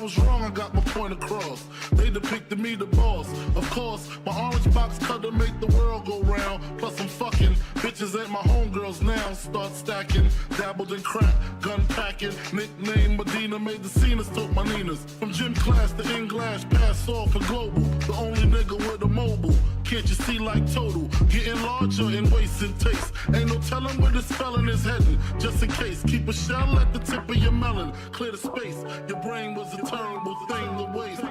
was wrong, I got my point across. They depicted me the boss. Of course, my orange box cutter make the world go round. Plus I'm fucking bitches ain't my homegirls now. Start stacking, dabbled in crack, gun packing. Nickname Medina, made the scenes, took my Ninas. From gym class to English, pass off for global. The only nigga with a mobile. Can't you see like total? Getting larger in waist and taste. Ain't no telling where this felon is heading. Just in case, keep a shell at the tip of your melon. Clear the space. Your brain was a terrible thing to waste.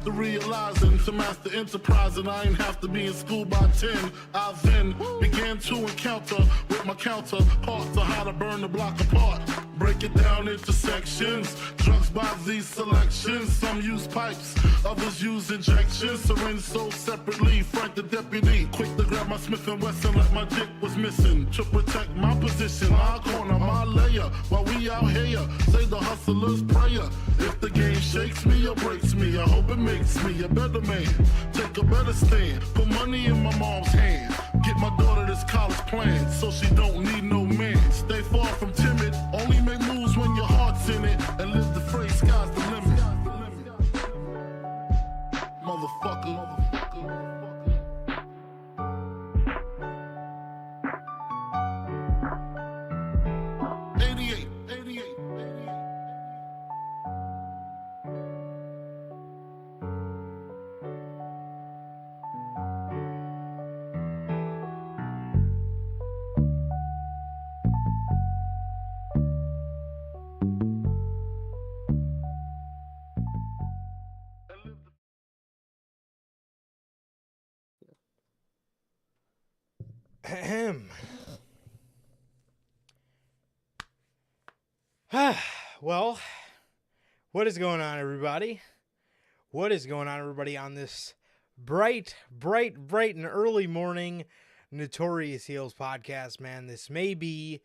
Realizing to master enterprise and I ain't have to be in school by 10. I then began to encounter with my counterparts on how to burn the block apart. Break it down into sections. Drugs by these selections. Some use pipes, others use injections. Syringe sold separately. Frank the deputy, quick to grab my Smith & Wesson like my dick was missing. To protect my position, my corner, my layer. While we out here, say the hustler's prayer. If the game shakes me or breaks me, I hope it makes me a better man. Take a better stand. Put money in my mom's hand. Get my daughter this college plan so she don't need no man. Stay far from timid. Only make moves when your heart's in it. And live the phrase, sky's the limit. Motherfucker. 88. Well, what is going on, everybody? What is going on, everybody, on this bright and early morning Notorious Heels podcast, man? This may be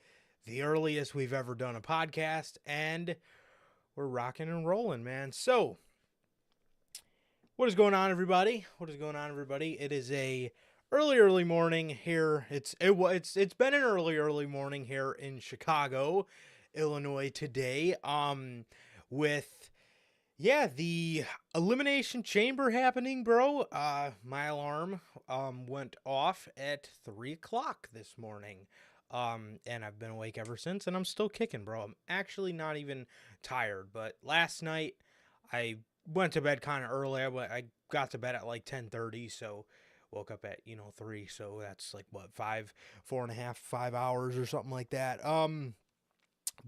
the earliest we've ever done a podcast, and we're rocking and rolling, man. So, what is going on, everybody? What is going on, everybody? It is a early morning here. It's been an early morning here in Chicago, Illinois today. With the Elimination Chamber happening, bro. My alarm went off at 3:00 this morning. And I've been awake ever since, and I'm still kicking, bro. I'm actually not even tired, but last night I went to bed kind of early. I got to bed at like 10:30, so woke up at 3, so that's like what, 5 hours or something like that.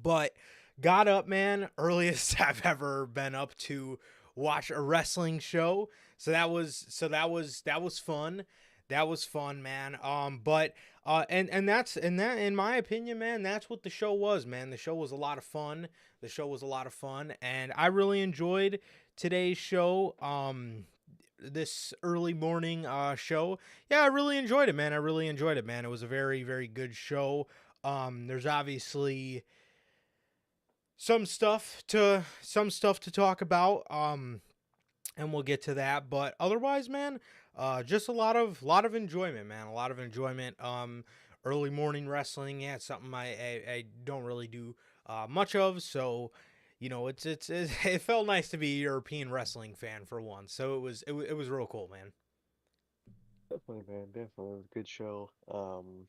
But got up, man, earliest I've ever been up to watch a wrestling show. So that was fun. That was fun, man. And that, in my opinion, man, that's what the show was, man. The show was a lot of fun. And I really enjoyed today's show. This early morning show. Yeah, I really enjoyed it, man. It was a very, very good show. There's obviously some stuff to talk about. And we'll get to that. But otherwise, man, just a lot of enjoyment, man. A lot of enjoyment. Early morning wrestling, yeah, it's something I don't really do much of. So, it felt nice to be a European wrestling fan for once. So it was real cool, man. Definitely, man. Definitely, it was a good show. I'm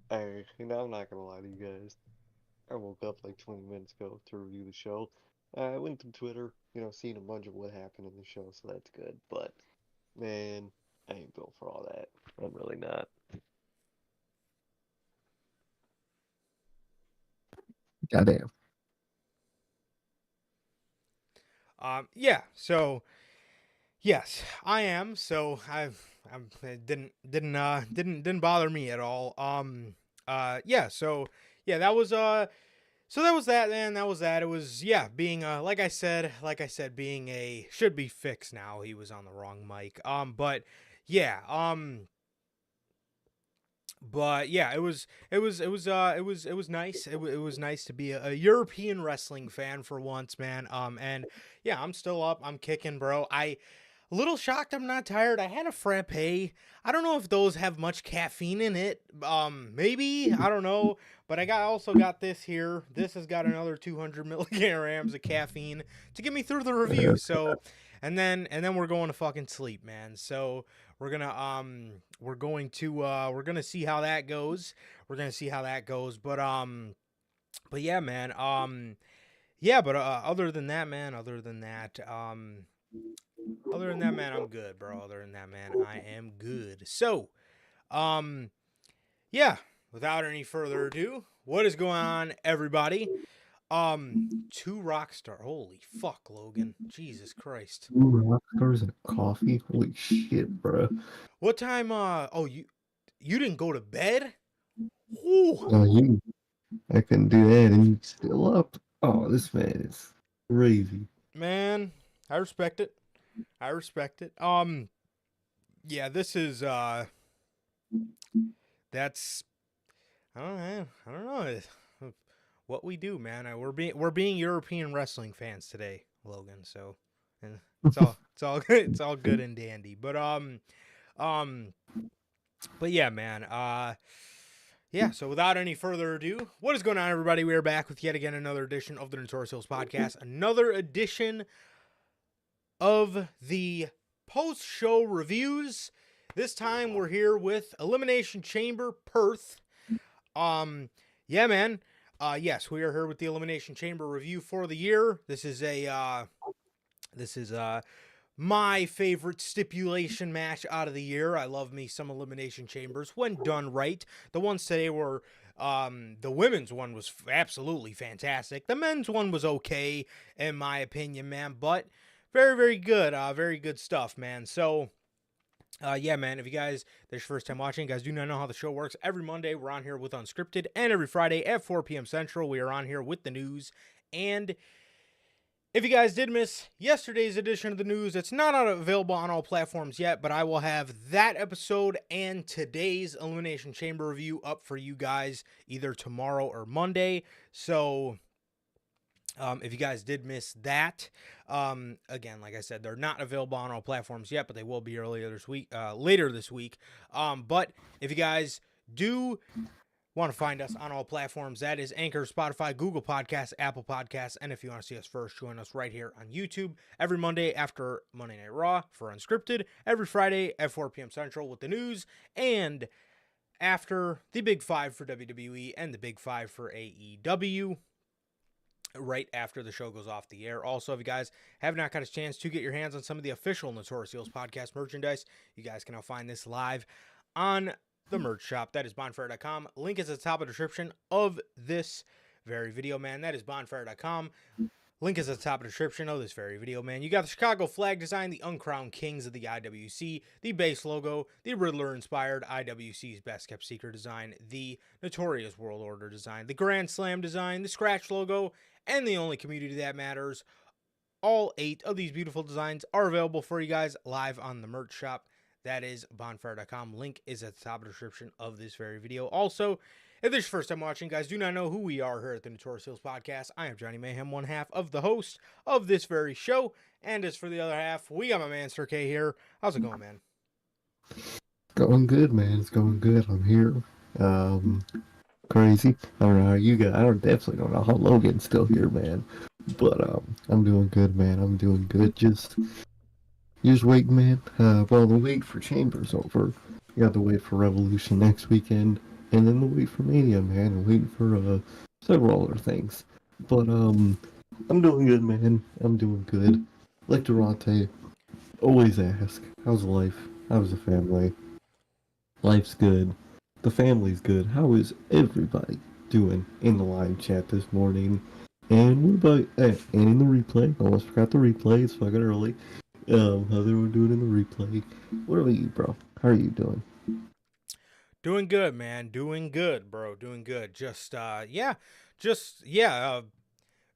not gonna lie to you guys. I woke up like 20 minutes ago to review the show. I went to Twitter, seeing a bunch of what happened in the show, so that's good. But, man, I ain't built for all that. I'm really not. Goddamn. Yeah. So, yes, I am. So it didn't bother me at all. Yeah. So yeah, that was So that was that, man. That was that. It was, yeah, being like I said, being a should be fixed now. He was on the wrong mic. Yeah, but yeah, it was nice. It was nice to be a European wrestling fan for once, man. And yeah, I'm still up. I'm kicking, bro. A little shocked I'm not tired. I had a frappe. I don't know if those have much caffeine in it. Maybe, I don't know. But also got this here. This has got another 200 milligrams of caffeine to get me through the review. So, and then we're going to fucking sleep, man. So we're gonna see how that goes. But yeah, man. Yeah, but other than that, man. Other than that, man, I'm good, bro. Other than that, man, I am good. So, yeah, without any further ado, what is going on, everybody? Two Rockstar. Holy fuck, Logan. Jesus Christ. 2 Rockstars and a coffee? Holy shit, bro. What time, oh, you didn't go to bed? Ooh. I couldn't do that and you still up. Oh, this man is crazy. Man, I respect it. Yeah, this is, that's, I don't know what we do, man. We're being European wrestling fans today, Logan. So, and it's all good. It's all good and dandy. But yeah, man. Yeah. So without any further ado, what is going on, everybody? We are back with yet again another edition of the Notorious Hills Podcast. Another edition of the post-show reviews. This time we're here with Elimination Chamber Perth. Yeah, man. Yes, we are here with the Elimination Chamber review for the year. This is my favorite stipulation match out of the year. I love me some Elimination Chambers when done right. The ones today were the women's one was absolutely fantastic. The men's one was okay in my opinion, man, but very, very good. Very good stuff, man. So yeah, man, if you guys, this is your first time watching, you guys do not know how the show works. Every Monday, we're on here with Unscripted, and every Friday at 4 p.m. Central, we are on here with the news. And if you guys did miss yesterday's edition of the news, it's not available on all platforms yet, but I will have that episode and today's Elimination Chamber review up for you guys either tomorrow or Monday. So if you guys did miss that, again, like I said, they're not available on all platforms yet, but they will be later this week. But if you guys do want to find us on all platforms, that is Anchor, Spotify, Google Podcasts, Apple Podcasts, and if you want to see us first, join us right here on YouTube every Monday after Monday Night Raw for Unscripted, every Friday at 4 p.m. Central with the news, and after the Big Five for WWE and the Big Five for AEW, right after the show goes off the air. Also, if you guys have not got a chance to get your hands on some of the official Notorious Heels podcast merchandise, you guys can now find this live on the merch shop. That is bonfire.com. Link is at the top of the description of this very video, man. That is bonfire.com. Link is at the top of the description of this very video, man. You got the Chicago flag design, the uncrowned kings of the IWC, the base logo, the Riddler-inspired IWC's best kept secret design, the Notorious World Order design, the Grand Slam design, the scratch logo, and the only community that matters. All 8 of these beautiful designs are available for you guys live on the merch shop. That is bonfire.com. Link is at the top of the description of this very video. Also, if this is your first time watching, guys, do not know who we are here at the Notorious Heels Podcast. I am Johnny Mayhem, one half of the host of this very show. And as for the other half, we got my man, Sir K here. How's it going, man? Going good, man. It's going good. I'm here. Crazy. I don't know how you got. Definitely don't know how Logan's still here, man. But I'm doing good, man. I'm doing good. Just waiting, man. Well, the wait for Chambers over. You got to wait for Revolution next weekend, and then the wait for Mania, man. I'm waiting for several other things. But I'm doing good, man. I'm doing good. Like Durante, always ask, how's life? How's the family? Life's good. The family's good. How is everybody doing in the live chat this morning? And what about and in the replay? Almost forgot the replay. It's fucking early. How's everyone doing in the replay? What about you, bro? How are you doing? Doing good, man. Doing good, bro. Doing good. Just just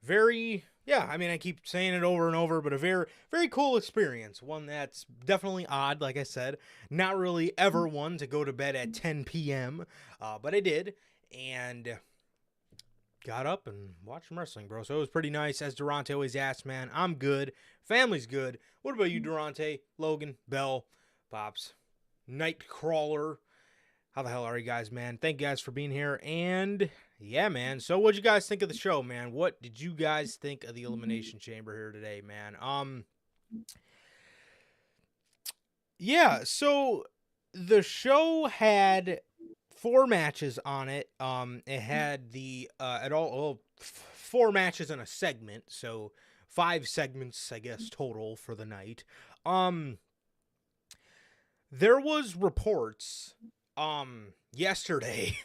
very, I mean, I keep saying it over and over, but a very, very cool experience. One that's definitely odd, like I said. Not really ever one to go to bed at 10 p.m., but I did, and got up and watched some wrestling, bro. So it was pretty nice. As Durante always asks, man, I'm good. Family's good. What about you, Durante, Logan, Bell, Pops, Nightcrawler? How the hell are you guys, man? Thank you guys for being here. And yeah, man. So what'd you guys think of the show, man? What did you guys think of the Elimination Chamber here today, man? Yeah, so the show had 4 matches on it. It had the 4 matches in a segment, so 5 segments, I guess, total for the night. There was reports yesterday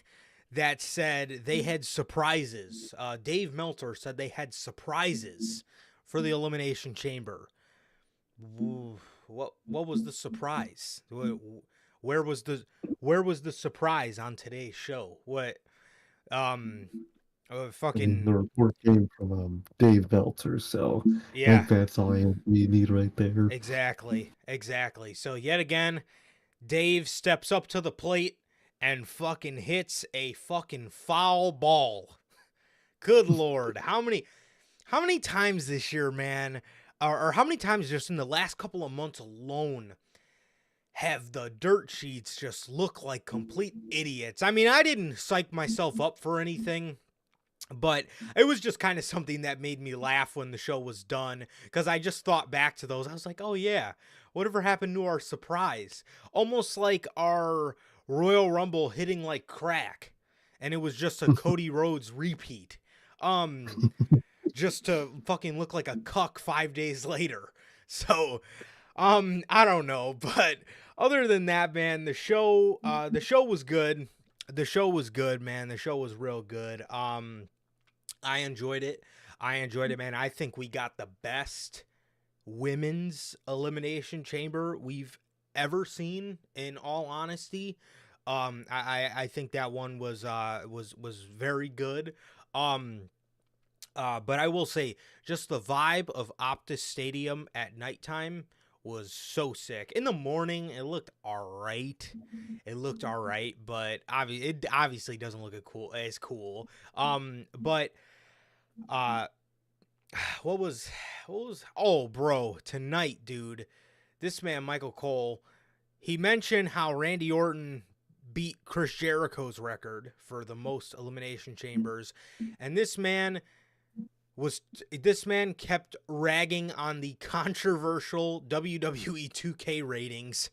that said they had surprises. Dave Meltzer said they had surprises for the Elimination Chamber. What was the surprise? Where was the surprise on today's show? What fucking the report came from Dave Meltzer, so I yeah, think that's all you need right there. exactly. So yet again, Dave steps up to the plate and fucking hits a fucking foul ball. Good Lord. How many times this year, man, or how many times just in the last couple of months alone have the dirt sheets just look like complete idiots? I mean, I didn't psych myself up for anything, but it was just kind of something that made me laugh when the show was done, because I just thought back to those. I was like, oh yeah, whatever happened to our surprise? Almost like our Royal Rumble hitting like crack, and it was just a Cody Rhodes repeat. Just to fucking look like a cuck 5 days later. So, I don't know, but other than that, man, the show was good. The show was good, man. The show was real good. I enjoyed it. Man. I think we got the best women's Elimination Chamber we've ever seen, in all honesty. I think that one was very good. But I will say, just the vibe of Optus Stadium at nighttime was so sick. In the morning, it looked alright. But it obviously doesn't look as cool. But what was? Oh, bro, tonight, dude. This man, Michael Cole, he mentioned how Randy Orton beat Chris Jericho's record for the most Elimination Chambers, and this man kept ragging on the controversial WWE 2K ratings,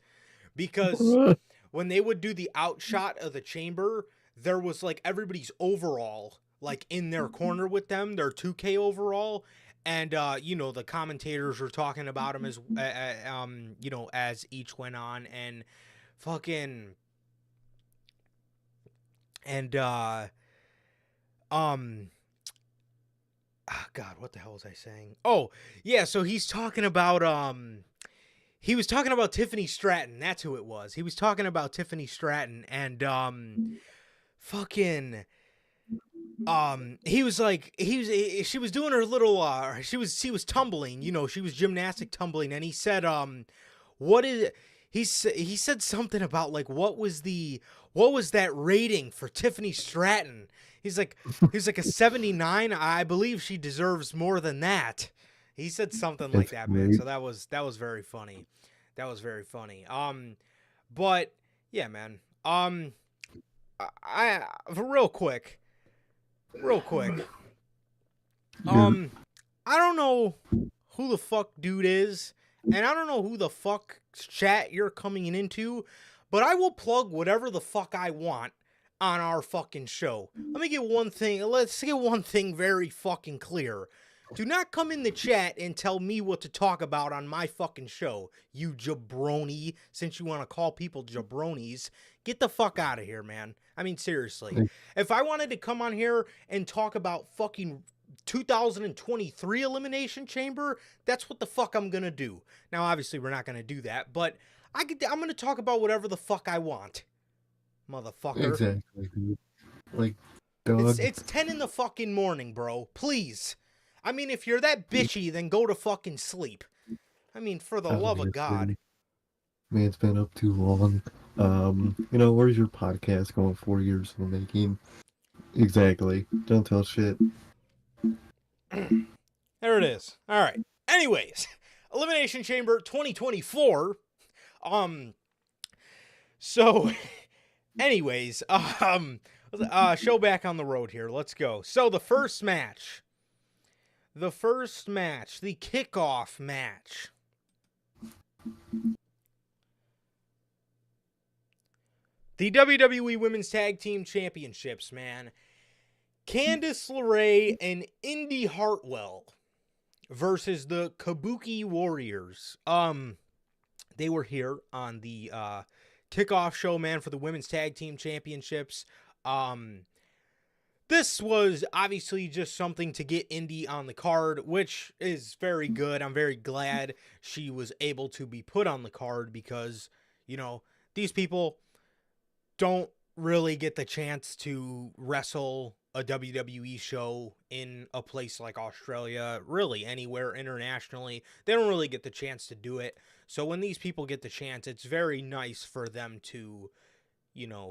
because when they would do the outshot of the chamber, there was like everybody's overall like in their corner with them, their 2K overall, and the commentators were talking about him as as each went on, and fucking and God, what the hell was I saying? Oh, yeah, so he's talking about he was talking about Tiffany Stratton. That's who it was. He was talking about Tiffany Stratton, and he was like, she was doing her little she was tumbling, she was gymnastic tumbling, and he said he said something about like what was that rating for Tiffany Stratton? He's like a 79. I believe she deserves more than that. He said something like that, man. So that was very funny. But yeah, man. I real quick. I don't know who the fuck dude is, and I don't know who the fuck chat you're coming into, but I will plug whatever the fuck I want on our fucking show. Let's get one thing very fucking clear. Do not come in the chat and tell me what to talk about on my fucking show, you jabroni, since you want to call people jabronis. Get the fuck out of here, man. I mean, seriously. If I wanted to come on here and talk about fucking 2023 Elimination Chamber, that's what the fuck I'm gonna do. Now, obviously, we're not gonna do that, but I'm gonna talk about whatever the fuck I want. Motherfucker. Exactly, dude. Like, dog. It's 10 in the fucking morning, bro. Please. I mean, if you're that bitchy, then go to fucking sleep. I mean, for the love of God. Man, it's been up too long. Where's your podcast going 4 years in the making? Exactly. Don't tell shit. There it is. All right. Anyways, Elimination Chamber 2024. So, anyways, show back on the road here. Let's go. So the first match, the kickoff match. The WWE Women's Tag Team Championships, man. Candice LeRae and Indy Hartwell versus the Kabuki Warriors. They were here on the kickoff show, man, for the Women's Tag Team Championships. This was obviously just something to get Indy on the card, which is very good. I'm very glad she was able to be put on the card because, these people don't really get the chance to wrestle a WWE show in a place like Australia, really anywhere internationally. They don't really get the chance to do it. So when these people get the chance, it's very nice for them to,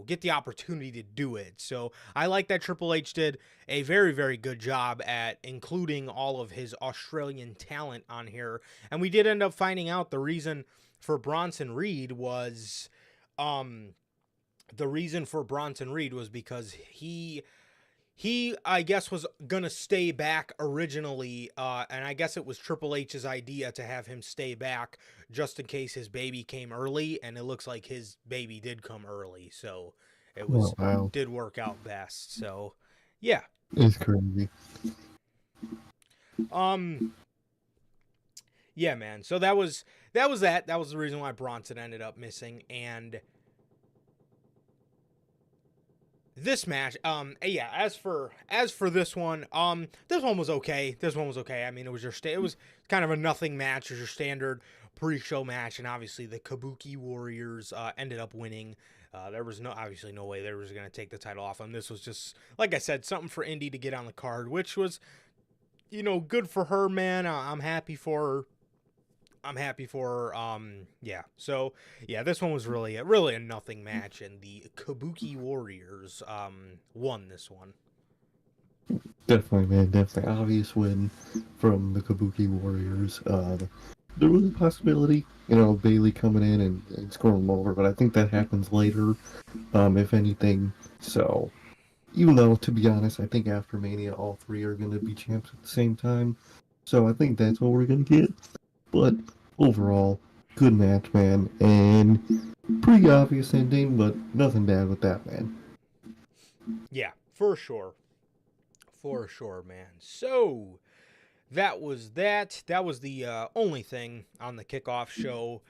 get the opportunity to do it. So I like that Triple H did a very, very good job at including all of his Australian talent on here. And we did end up finding out the reason for Bronson Reed was, because he I guess was gonna stay back originally, and I guess it was Triple H's idea to have him stay back just in case his baby came early, and it looks like his baby did come early, so it was did work out best. So yeah, It's crazy. Yeah, man. So that was the reason why Bronson ended up missing. And this match, as for this one was okay. I mean, it was kind of a nothing match. It was your standard pre-show match, and obviously the Kabuki Warriors ended up winning. There was obviously no way they were going to take the title off them. This was just, like I said, something for Indy to get on the card, which was, good for her, man. I'm happy for her. Yeah. So yeah, this one was really a nothing match, and the Kabuki Warriors won this one. Definitely, man. Definitely. Obvious win from the Kabuki Warriors. There was a possibility, Bailey coming in and scoring them over, but I think that happens later, if anything. So, even though, to be honest, I think after Mania, all three are going to be champs at the same time. So I think that's what we're going to get. But overall, good match, man. And pretty obvious ending, but nothing bad with that, man. Yeah, for sure. For sure, man. So, that was that. That was the only thing on the kickoff show.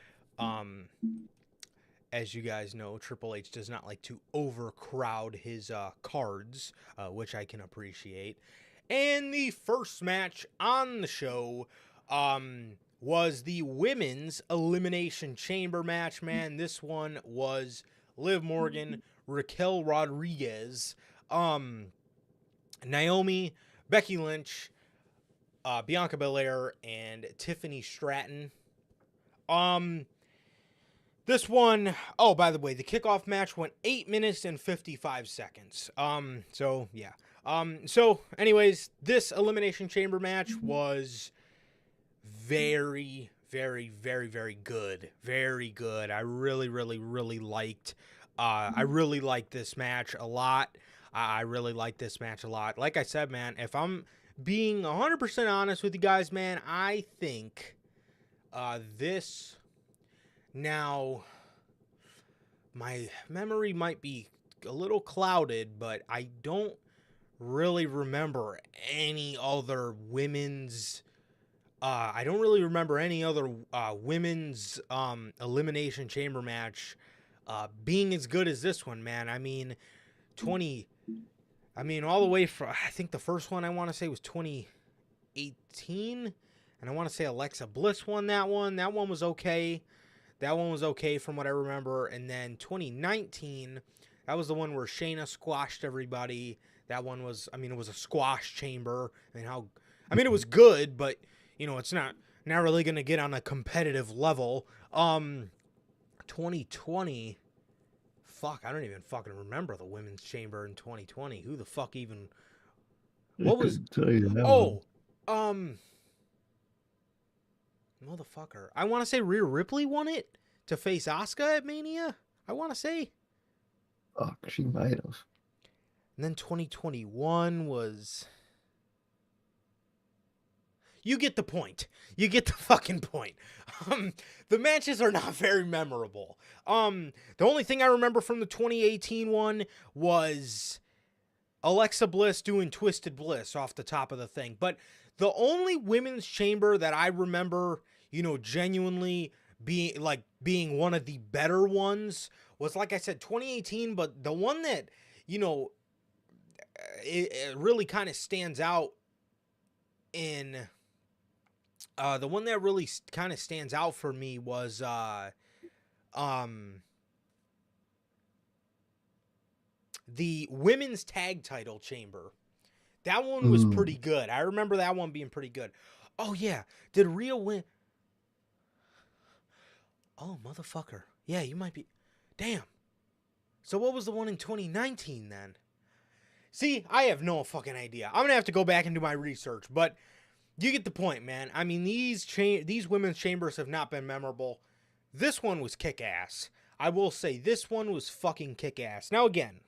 As you guys know, Triple H does not like to overcrowd his cards, which I can appreciate. And the first match on the show was the women's Elimination Chamber match, man. This one was Liv Morgan, Raquel Rodriguez, Naomi, Becky Lynch, Bianca Belair, and Tiffany Stratton. This one, oh, by the way, the kickoff match went 8 minutes and 55 seconds. So, yeah. So, anyways, this Elimination Chamber match was very, very, very, very good. Very good. I really, really, really liked this match a lot. I really liked this match a lot. Like I said, man, if I'm being 100% honest with you guys, man, I think this... Now, my memory might be a little clouded, but I don't really remember any other women's... I don't really remember any other women's Elimination Chamber match being as good as this one, man. I mean, all the way from... I think the first one I want to say was 2018, and I want to say Alexa Bliss won that one. That one was okay. That one was okay from what I remember. And then 2019, that was the one where Shayna squashed everybody. That one was, I mean, it was a squash chamber. It was good, but it's not really gonna get on a competitive level. 2020. Fuck, I don't even fucking remember the women's chamber in 2020. Who the fuck even? What was? Tell you that Oh, motherfucker. I want to say Rhea Ripley won it to face Asuka at Mania. I want to say. Fuck, she might have. And then 2021 was. You get the point. You get the fucking point. The matches are not very memorable. The only thing I remember from the 2018 one was Alexa Bliss doing Twisted Bliss off the top of the thing. But the only women's chamber that I remember, genuinely being one of the better ones was, like I said, 2018. But the one that, it really kind of stands out in... the one that really kind of stands out for me was the women's tag title chamber. That one was pretty good. I remember that one being pretty good. Oh, yeah. Did Rhea win? Oh, motherfucker. Yeah, you might be. Damn. So what was the one in 2019 then? See, I have no fucking idea. I'm going to have to go back and do my research, but you get the point, man. I mean, these women's chambers have not been memorable. This one was kick-ass. I will say this one was fucking kick-ass. Now, again,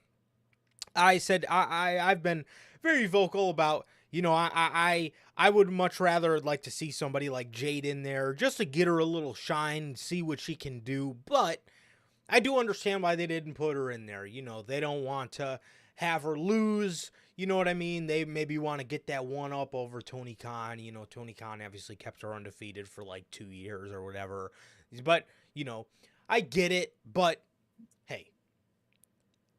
I said I've been very vocal about, I would much rather like to see somebody like Jade in there just to get her a little shine, see what she can do. But I do understand why they didn't put her in there. They don't want to have her lose. You know what I mean? They maybe want to get that one up over Tony Khan. Tony Khan obviously kept her undefeated for like 2 years or whatever. But, I get it. But, hey,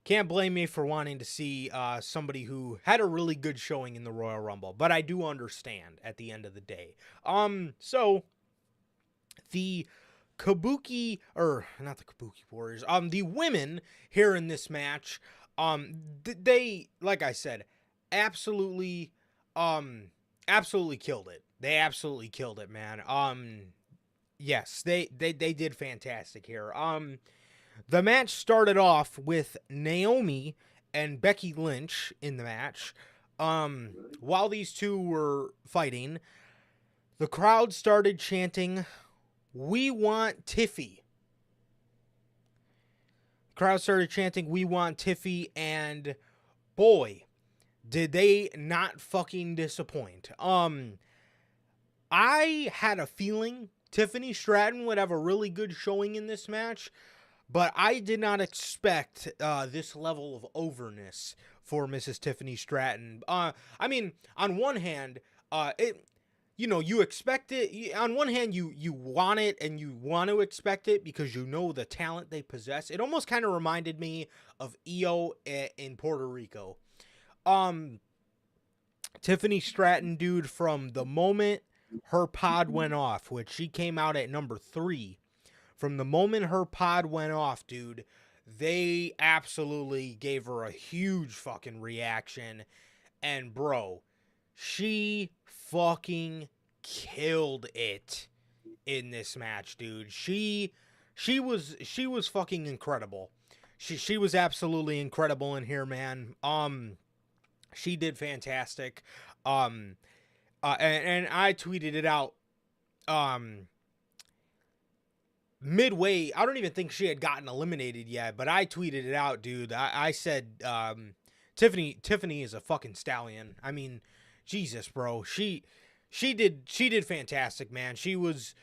can't blame me for wanting to see somebody who had a really good showing in the Royal Rumble. But I do understand at the end of the day. So, the Kabuki, or not the Kabuki Warriors, the women here in this match, they, like I said, absolutely killed it. They absolutely killed it, man. Yes, they did fantastic here. The match started off with Naomi and Becky Lynch in the match. While these two were fighting, the crowd started chanting, "We want Tiffy." Crowd started chanting, "We want Tiffy," and boy, did they not fucking disappoint. I had a feeling Tiffany Stratton would have a really good showing in this match, but I did not expect this level of overness for Mrs. Tiffany Stratton. I mean, on one hand, you expect it. On one hand, you want it and you want to expect it because you know the talent they possess. It almost kind of reminded me of Io in Puerto Rico. Tiffany Stratton, dude, from the moment her pod went off, which she came out at number 3, from the moment her pod went off, dude, they absolutely gave her a huge fucking reaction. And bro, she fucking killed it in this match, dude. She was fucking incredible. She was absolutely incredible in here, man. She did fantastic. And I tweeted it out midway. I don't even think she had gotten eliminated yet, but I tweeted it out, dude. I said Tiffany is a fucking stallion. I mean, Jesus, bro. She did fantastic, man. She was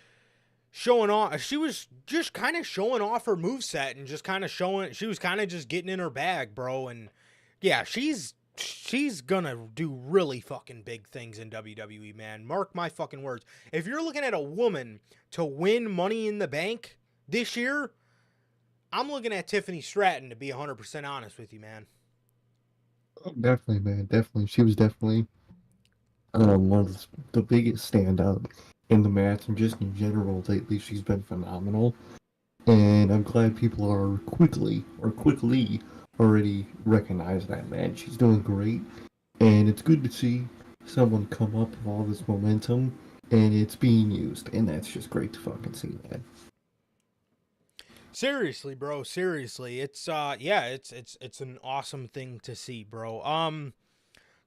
showing off. She was just kind of showing off her moveset and just kind of showing. She was kind of just getting in her bag, bro. And yeah, she's gonna do really fucking big things in WWE, man. Mark my fucking words. If you're looking at a woman to win Money in the Bank this year, I'm looking at Tiffany Stratton, to be 100% honest with you, man. Oh, definitely, man. Definitely. She was definitely one of the biggest standout in the match, and just in general lately, she's been phenomenal. And I'm glad people are quickly already recognize that, man. She's doing great, and it's good to see someone come up with all this momentum, and it's being used, and that's just great to fucking see, man. Seriously, bro. Seriously, it's it's an awesome thing to see, bro.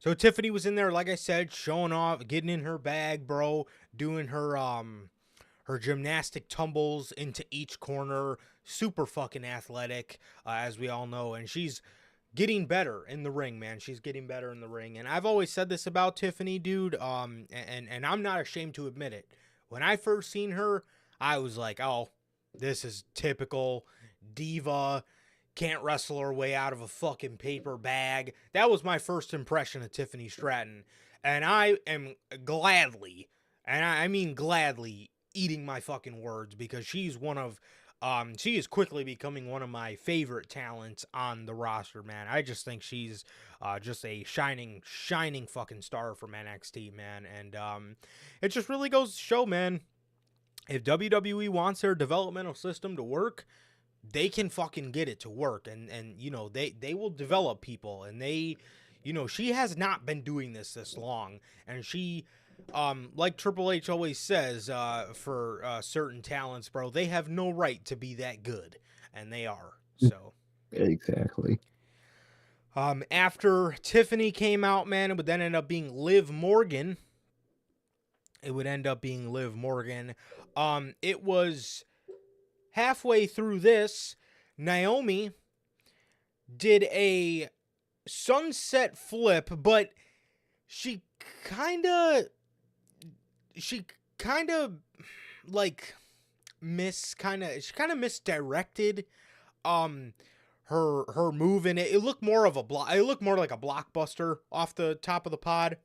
So Tiffany was in there, like I said, showing off, getting in her bag, bro, doing her gymnastic tumbles into each corner, super fucking athletic, as we all know, and she's getting better in the ring, man. She's getting better in the ring, and I've always said this about Tiffany, dude. And I'm not ashamed to admit it. When I first seen her, I was like, oh, this is typical diva. Can't wrestle her way out of a fucking paper bag. That was my first impression of Tiffany Stratton. And I am gladly, and I mean gladly, eating my fucking words, because she's she is quickly becoming one of my favorite talents on the roster, man. I just think she's just a shining fucking star from NXT, man. And it just really goes to show, man, if WWE wants their developmental system to work, they can fucking get it to work, and you know, they will develop people, and they, you know, she has not been doing this long, and she, like Triple H always says, for certain talents, bro, they have no right to be that good, and they are. So Exactly. after Tiffany came out, man, it would then end up being Liv Morgan. It was halfway through this, Naomi did a sunset flip, but she kind of like she kind of misdirected her move, and it looked more of it looked more like a blockbuster off the top of the pod.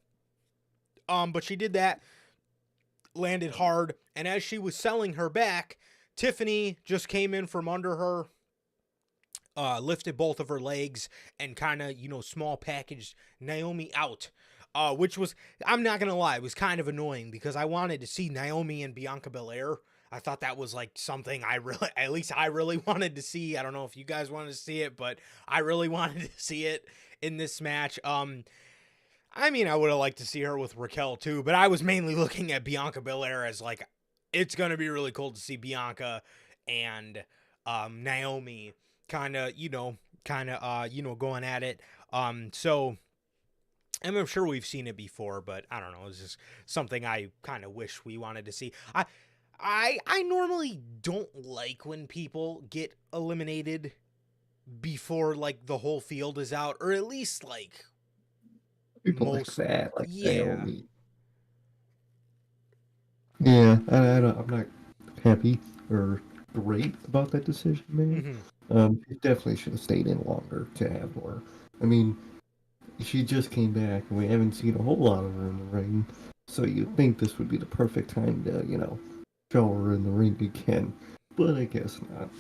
But she did that, landed hard, and as she was selling her back, Tiffany just came in from under her, lifted both of her legs, and kind of, you know, small packaged Naomi out. Which was, I'm not going to lie, it was kind of annoying, because I wanted to see Naomi and Bianca Belair. I thought that was like something I really wanted to see. I don't know if you guys wanted to see it, but I really wanted to see it in this match. I mean, I would have liked to see her with Raquel too, but I was mainly looking at Bianca Belair as like, it's going to be really cool to see Bianca and Naomi kind of going at it. So I'm sure we've seen it before, but I don't know. It's just something I kind of wish we wanted to see. I normally don't like when people get eliminated before like the whole field is out, or at least like People like that, like yeah. Naomi. Yeah, I'm not happy or great about that decision, man. It definitely should have stayed in longer to have more. I mean, she just came back, and we haven't seen a whole lot of her in the ring, so you'd think this would be the perfect time to, you know, show her in the ring again, but I guess not.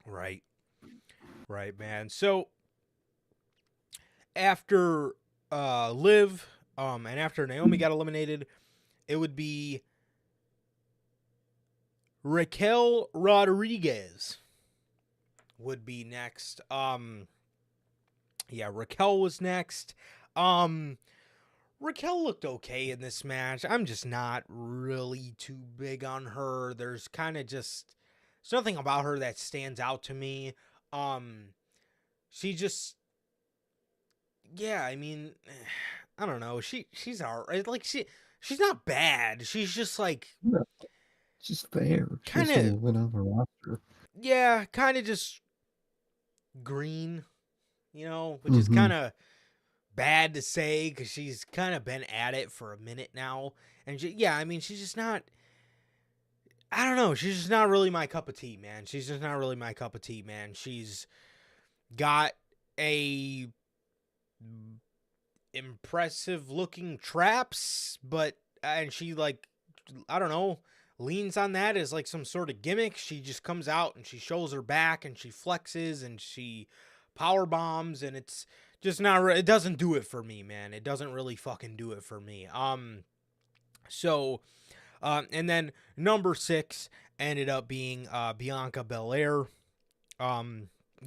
Right, man. So after Liv, and after Naomi got eliminated, it would be Raquel Rodriguez would be next. Yeah, Raquel was next. Raquel looked okay in this match. I'm just not really too big on her. There's nothing about her that stands out to me. She just, yeah, I mean, I don't know. She's alright. Like she's not bad. She's just like, No, just there. Kinda- Just a win on the roster. yeah, kind of just green, you know, which is kind of bad to say, because she's kind of been at it for a minute now. And yeah, I mean, she's just not, I don't know. She's just not really my cup of tea, man. She's got a impressive looking traps, and she, like, I don't know, leans on that as like some sort of gimmick. She just comes out and she shows her back and she flexes and she power bombs, and it's just not, it doesn't do it for me, man. It doesn't really fucking do it for me. And then number 6 ended up being Bianca Belair.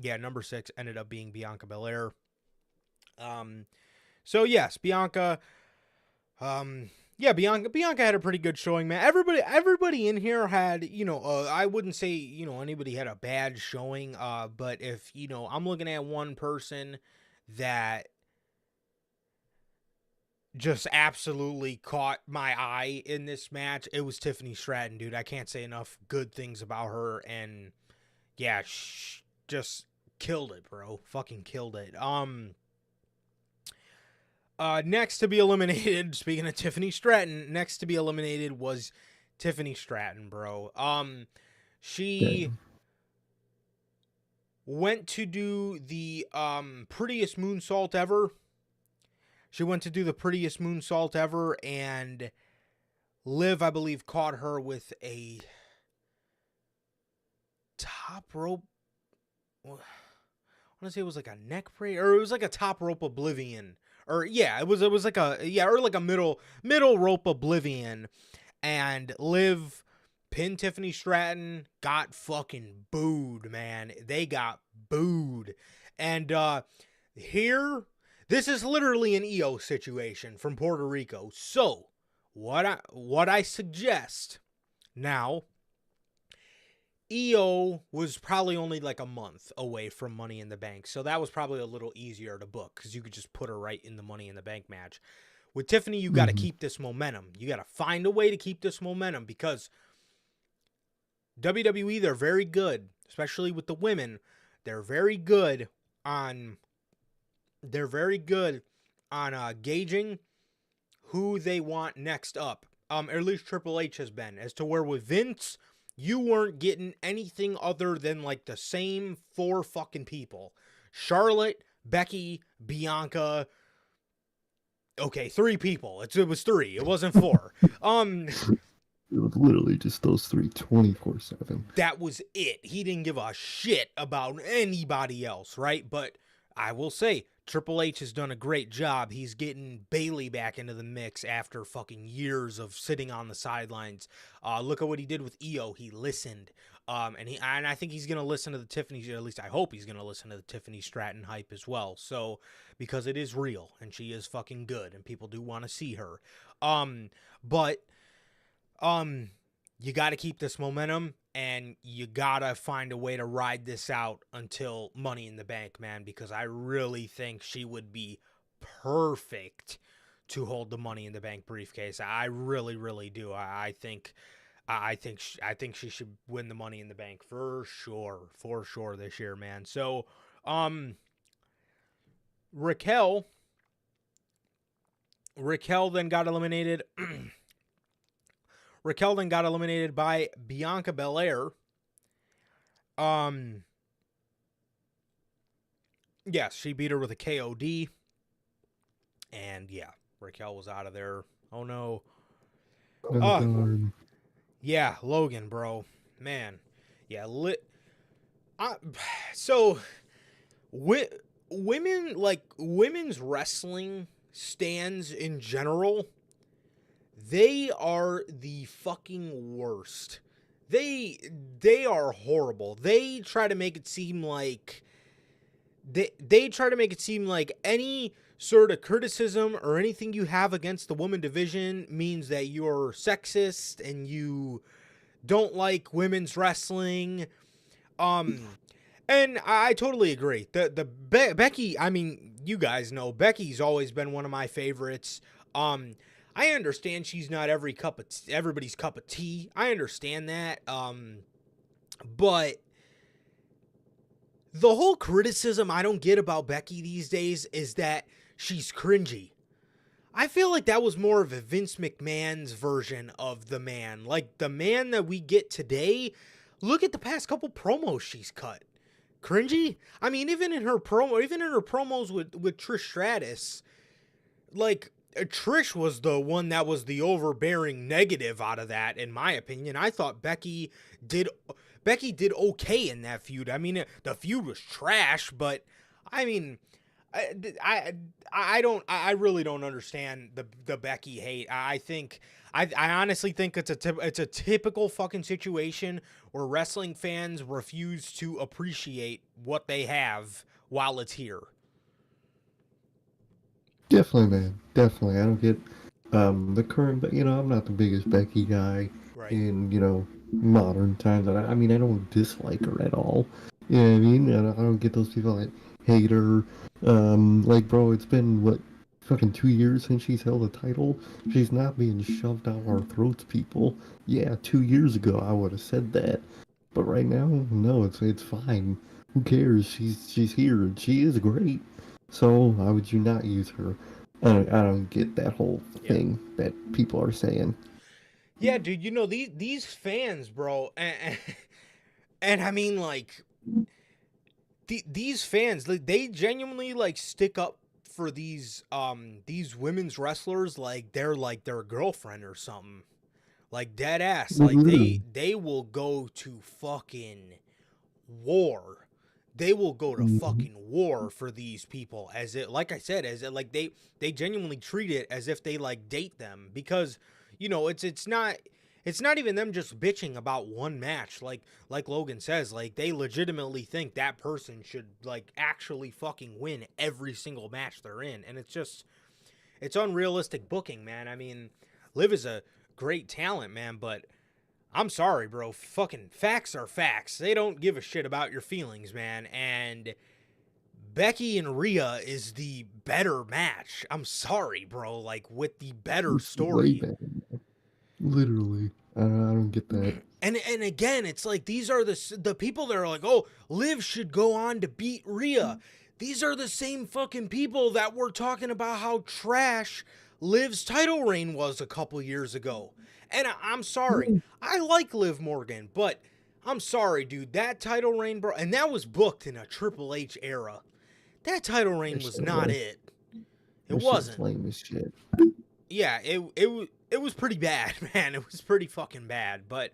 yeah, number 6 ended up being Bianca Belair. So yes, Bianca. Yeah, Bianca had a pretty good showing, man. Everybody in here had, I wouldn't say, anybody had a bad showing. But if, I'm looking at one person that just absolutely caught my eye in this match, it was Tiffany Stratton, dude. I can't say enough good things about her, and yeah, just killed it, bro. Fucking killed it. Next to be eliminated, speaking of Tiffany Stratton, next to be eliminated was Tiffany Stratton, bro. She went to do the prettiest moonsault ever. And Liv, I believe, caught her with a top rope. I want to say it was like a neck break, or it was like a top rope oblivion. Or yeah, it was like a middle rope oblivion, and Liv pinned Tiffany Stratton, got fucking booed, man. They got booed. And here, this is literally an EO situation from Puerto Rico. So, what I suggest now, EO was probably only like a month away from Money in the Bank, so that was probably a little easier to book because you could just put her right in the Money in the Bank match. With Tiffany, you got to keep this momentum. You got to find a way to keep this momentum because WWE, they're very good, especially with the women. They're very good on gauging who they want next up. Or at least Triple H has been. As to where with Vince, you weren't getting anything other than like the same 4 fucking people. Charlotte, Becky, Bianca. Okay, 3 people. It was 3. It wasn't 4. It was literally just those 3 24/7. That was it. He didn't give a shit about anybody else, right? But I will say, Triple H has done a great job. He's getting Bayley back into the mix after fucking years of sitting on the sidelines. Look at what he did with EO. He listened. And I think he's going to listen to the Tiffany, or at least I hope he's going to listen to the Tiffany Stratton hype as well. So, because it is real and she is fucking good and people do want to see her. But you got to keep this momentum and you got to find a way to ride this out until Money in the Bank, man, because I really think she would be perfect to hold the Money in the Bank briefcase. I really, really do. I think she should win the Money in the Bank for sure this year, man. So, Raquel then got eliminated. Raquel then got eliminated by Bianca Belair. Yes, she beat her with a KOD. And yeah, Raquel was out of there. Oh no. Yeah, Logan, bro. Man. Yeah, women's wrestling stands in general, they are the fucking worst. They are horrible. They try to make it seem like any sort of criticism or anything you have against the women division means that you're sexist and you don't like women's wrestling. And I totally agree. Becky, I mean, you guys know Becky's always been one of my favorites. I understand she's not everybody's cup of tea. I understand that. But the whole criticism I don't get about Becky these days is that she's cringy. I feel like that was more of a Vince McMahon's version of the man. Like the man that we get today, look at the past couple promos she's cut. Cringy? I mean, even in her promos with Trish Stratus, like Trish was the one that was the overbearing negative out of that, in my opinion. I thought Becky did okay in that feud. I mean, the feud was trash, but I mean, I really don't understand the Becky hate. I honestly think it's a typical fucking situation wrestling fans refuse to appreciate what they have while it's here. Definitely, man. Definitely. I don't get the current, but I'm not the biggest Becky guy Right. in, modern times. I mean, I don't dislike her at all. You know what I mean? I don't get those people that hate her. Like, bro, it's been, what, fucking 2 years since she's held a title? She's not being shoved down our throats, people. Yeah, 2 years ago I would have said that. But right now, no, it's fine. Who cares? She's here and she is great. So why would you not use her? I don't get that whole thing that people are saying. Yeah, dude, these fans, bro, and I mean, like, these fans, they genuinely, like, stick up for these women's wrestlers like they're like their girlfriend or something. Like, dead ass. Like, they will go to fucking war. They will go to fucking war for these people, as it, like I said, as it, like, they genuinely treat it as if they, like, date them, because it's not even them just bitching about one match. Like Logan says, like, they legitimately think that person should, like, actually fucking win every single match they're in, and it's unrealistic booking, man. I mean, Liv is a great talent, man, but I'm sorry, bro. Fucking facts are facts. They don't give a shit about your feelings, man. And Becky and Rhea is the better match. I'm sorry, bro. Like, with the better story. Way better. Literally. I don't get that. And again, it's like, these are the people that are like, oh, Liv should go on to beat Rhea. These are the same fucking people that were talking about how trash Liv's title reign was a couple years ago. And I'm sorry. I like Liv Morgan, but I'm sorry, dude. That title reign, bro, and that was booked in a Triple H era. That title reign was not it. It wasn't. Lame as shit. Yeah, it was pretty bad, man. It was pretty fucking bad. But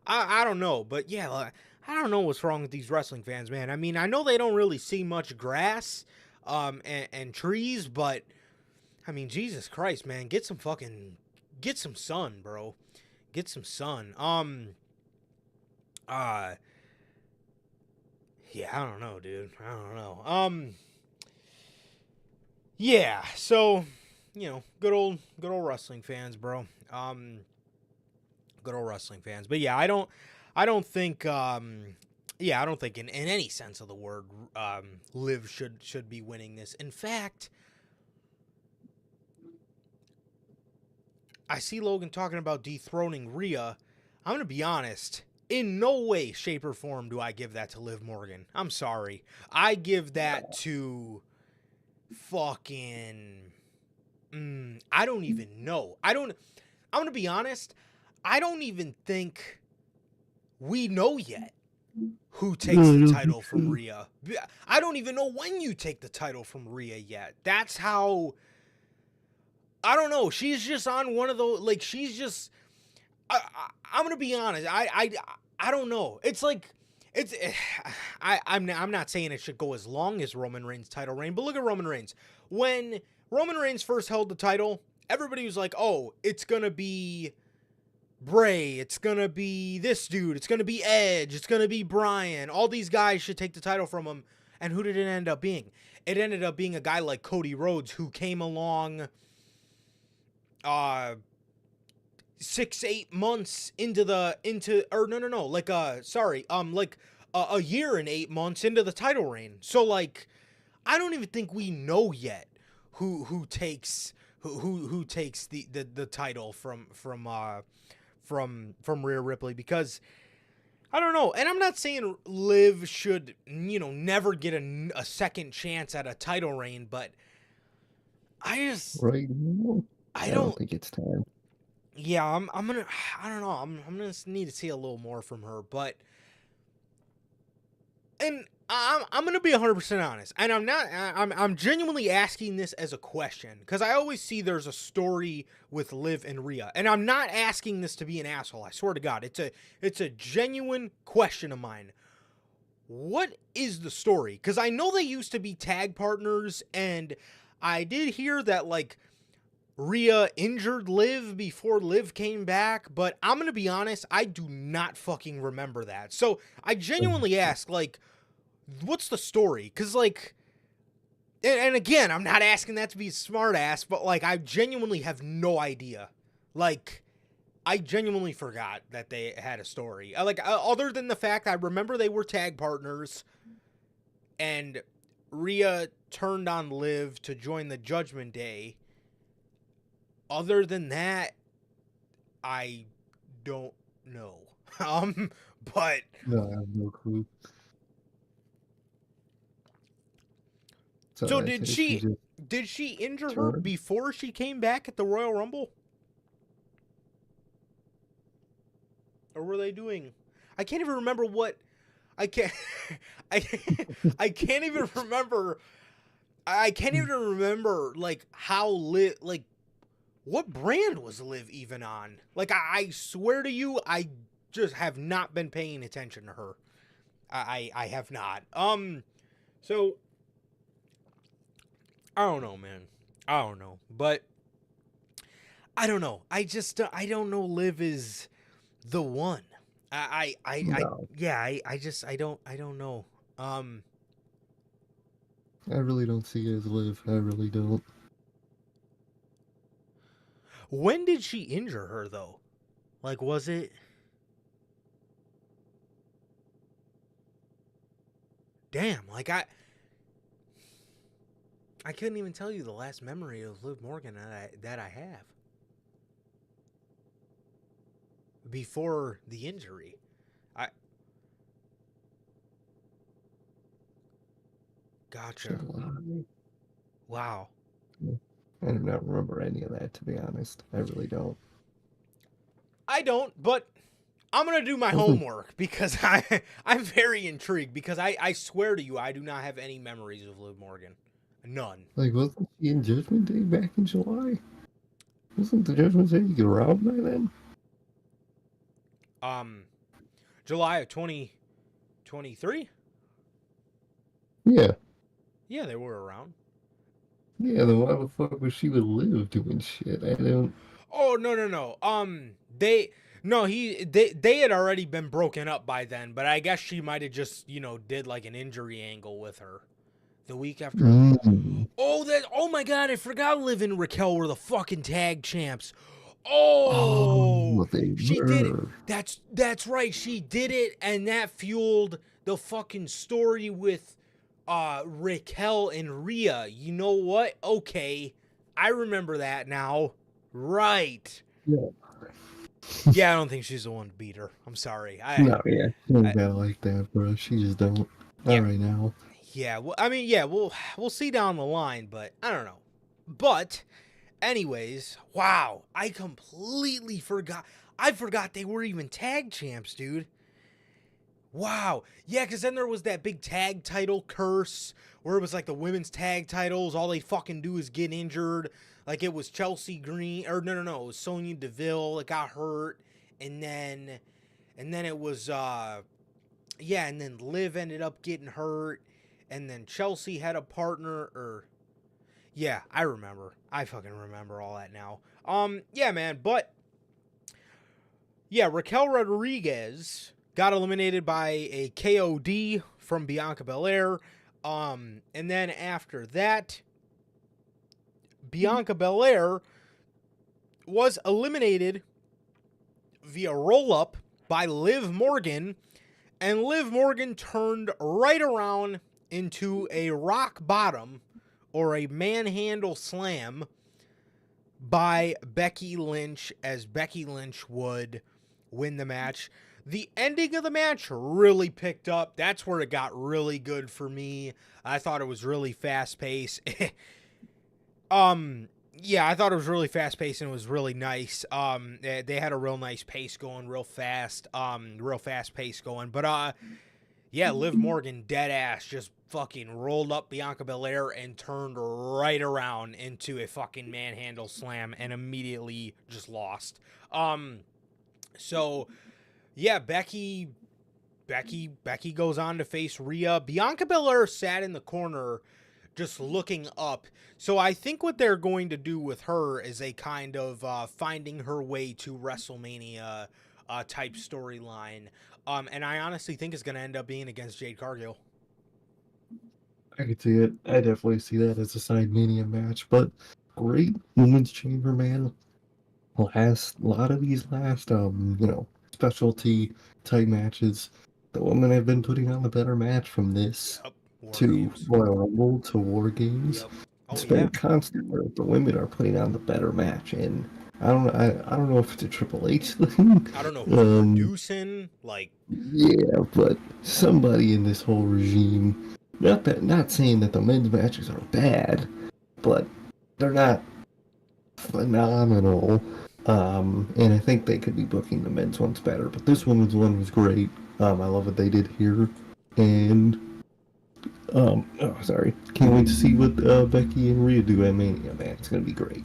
I don't know. But yeah, I don't know what's wrong with these wrestling fans, man. I mean, I know they don't really see much grass and trees, but I mean, Jesus Christ, man, get some sun, bro. Get some sun. Yeah, I don't know, dude. I don't know. Yeah, so, good old wrestling fans, bro. Good old wrestling fans. But yeah, I don't think in any sense of the word, Liv should be winning this. In fact, I see Logan talking about dethroning Rhea. I'm going to be honest. In no way, shape, or form do I give that to Liv Morgan. I'm sorry. I give that to fucking... I don't even know. I'm going to be honest. I don't even think we know yet who takes the title from Rhea. I don't even know when you take the title from Rhea yet. That's how... I don't know. She's just on one of those, like, she's just, I'm going to be honest. I don't know. It's like, I'm not saying it should go as long as Roman Reigns' title reign, but look at Roman Reigns. When Roman Reigns first held the title, everybody was like, oh, it's going to be Bray. It's going to be this dude. It's going to be Edge. It's going to be Bryan. All these guys should take the title from him. And who did it end up being? It ended up being a guy like Cody Rhodes, who came along 6-8 months into a year and 8 months into the title reign. So, like, I don't even think we know yet who takes the title from Rhea Ripley, because I don't know. And I'm not saying Liv should never get a second chance at a title reign, but I just right now, I don't think it's time. Yeah, I don't know. I'm gonna need to see a little more from her, but, and I'm gonna be 100% honest, and I'm genuinely asking this as a question, because I always see there's a story with Liv and Rhea, and I'm not asking this to be an asshole. I swear to God, it's a genuine question of mine. What is the story? Because I know they used to be tag partners, and I did hear that, like, Rhea injured Liv before Liv came back, but I'm going to be honest, I do not fucking remember that. So I genuinely ask, like, what's the story? Because, like, and again, I'm not asking that to be a smart ass, but, like, I genuinely have no idea. Like, I genuinely forgot that they had a story. Other than the fact I remember they were tag partners, and Rhea turned on Liv to join the Judgment Day. Other than that, I don't know. But No, I have no clue. so I did say she just did she injure her turned. before she came back at the Royal Rumble? Or were they doing? I can't even remember what I can't I I can't even remember like how Liv, like what brand was Liv even on? Like I swear to you, I just have not been paying attention to her. I have not. So I don't know, man. I don't know, but I don't know. I don't know. Liv is the one. No, I don't know. I really don't see it as Liv. I really don't. When did she injure her though? Like, was it? Damn, like I couldn't even tell you the last memory of Liv Morgan that I have before the injury. Gotcha. July. Wow. I do not remember any of that, to be honest. I really don't. I don't, but I'm gonna do my homework because I'm very intrigued because I swear to you I do not have any memories of Liv Morgan. None. Like, wasn't she in Judgment Day back in July? Wasn't the Judgment Day around by then? July of 2023? Yeah. Yeah, they were around. Yeah, then why the fuck was she with Liv doing shit? I don't... Oh, no. They had already been broken up by then, but I guess she might have just, did like an injury angle with her the week after. Oh my god, I forgot Liv and Raquel were the fucking tag champs. Oh, they she did it. were. That's right. She did it, and that fueled the fucking story with Raquel and Rhea. You know what? Okay, I remember that now. Right. Yeah. Yeah, I don't think she's the one to beat her. I'm sorry. No, yeah. She don't got like that, bro. She just don't. Yeah. Not right now. Yeah, well, I mean, yeah, we'll see down the line, but I don't know. But anyways, wow, I completely forgot. I forgot they were even tag champs, dude. Wow. Yeah, because then there was that big tag title curse where it was like the women's tag titles. All they fucking do is get injured. Like it was Chelsea Green, or no, it was Sonya Deville that got hurt. And then it was, and then Liv ended up getting hurt. And then Chelsea had a partner, yeah, I remember. I fucking remember all that now. Yeah, man, but yeah, Raquel Rodriguez got eliminated by a KOD from Bianca Belair. And then after that, Bianca Belair was eliminated via roll-up by Liv Morgan, and Liv Morgan turned right around into a rock bottom or a manhandle slam by Becky Lynch, as Becky Lynch would win the match. The ending of the match really picked up. That's where it got really good for me. I thought it was really fast-paced. Yeah, I thought it was really fast-paced and it was really nice. They had a real nice pace going, real fast pace going. But, yeah, Liv Morgan, dead ass, just fucking rolled up Bianca Belair and turned right around into a fucking manhandle slam and immediately just lost. So, yeah, Becky goes on to face Rhea. Bianca Belair sat in the corner just looking up. So I think what they're going to do with her is a kind of finding her way to WrestleMania type storyline. And I honestly think it's going to end up being against Jade Cargill. I could see it. I definitely see that as a side Mania match, but great women's chamber, man. A lot of these last, specialty type matches, the women have been putting on the better match from this Yep. War to Games. Royal Rumble to War Games. Yep. Oh, It's yeah. been constant where the women are putting on the better match, and I don't know if it's a Triple H thing. I don't know who's producing, like... Yeah, but somebody in this whole regime, not saying that the men's matches are bad, but they're not phenomenal. And I think they could be booking the men's ones better. But this women's one was great. I love what they did here, and can't wait to see what Becky and Rhea do at Mania. Man, it's gonna be great.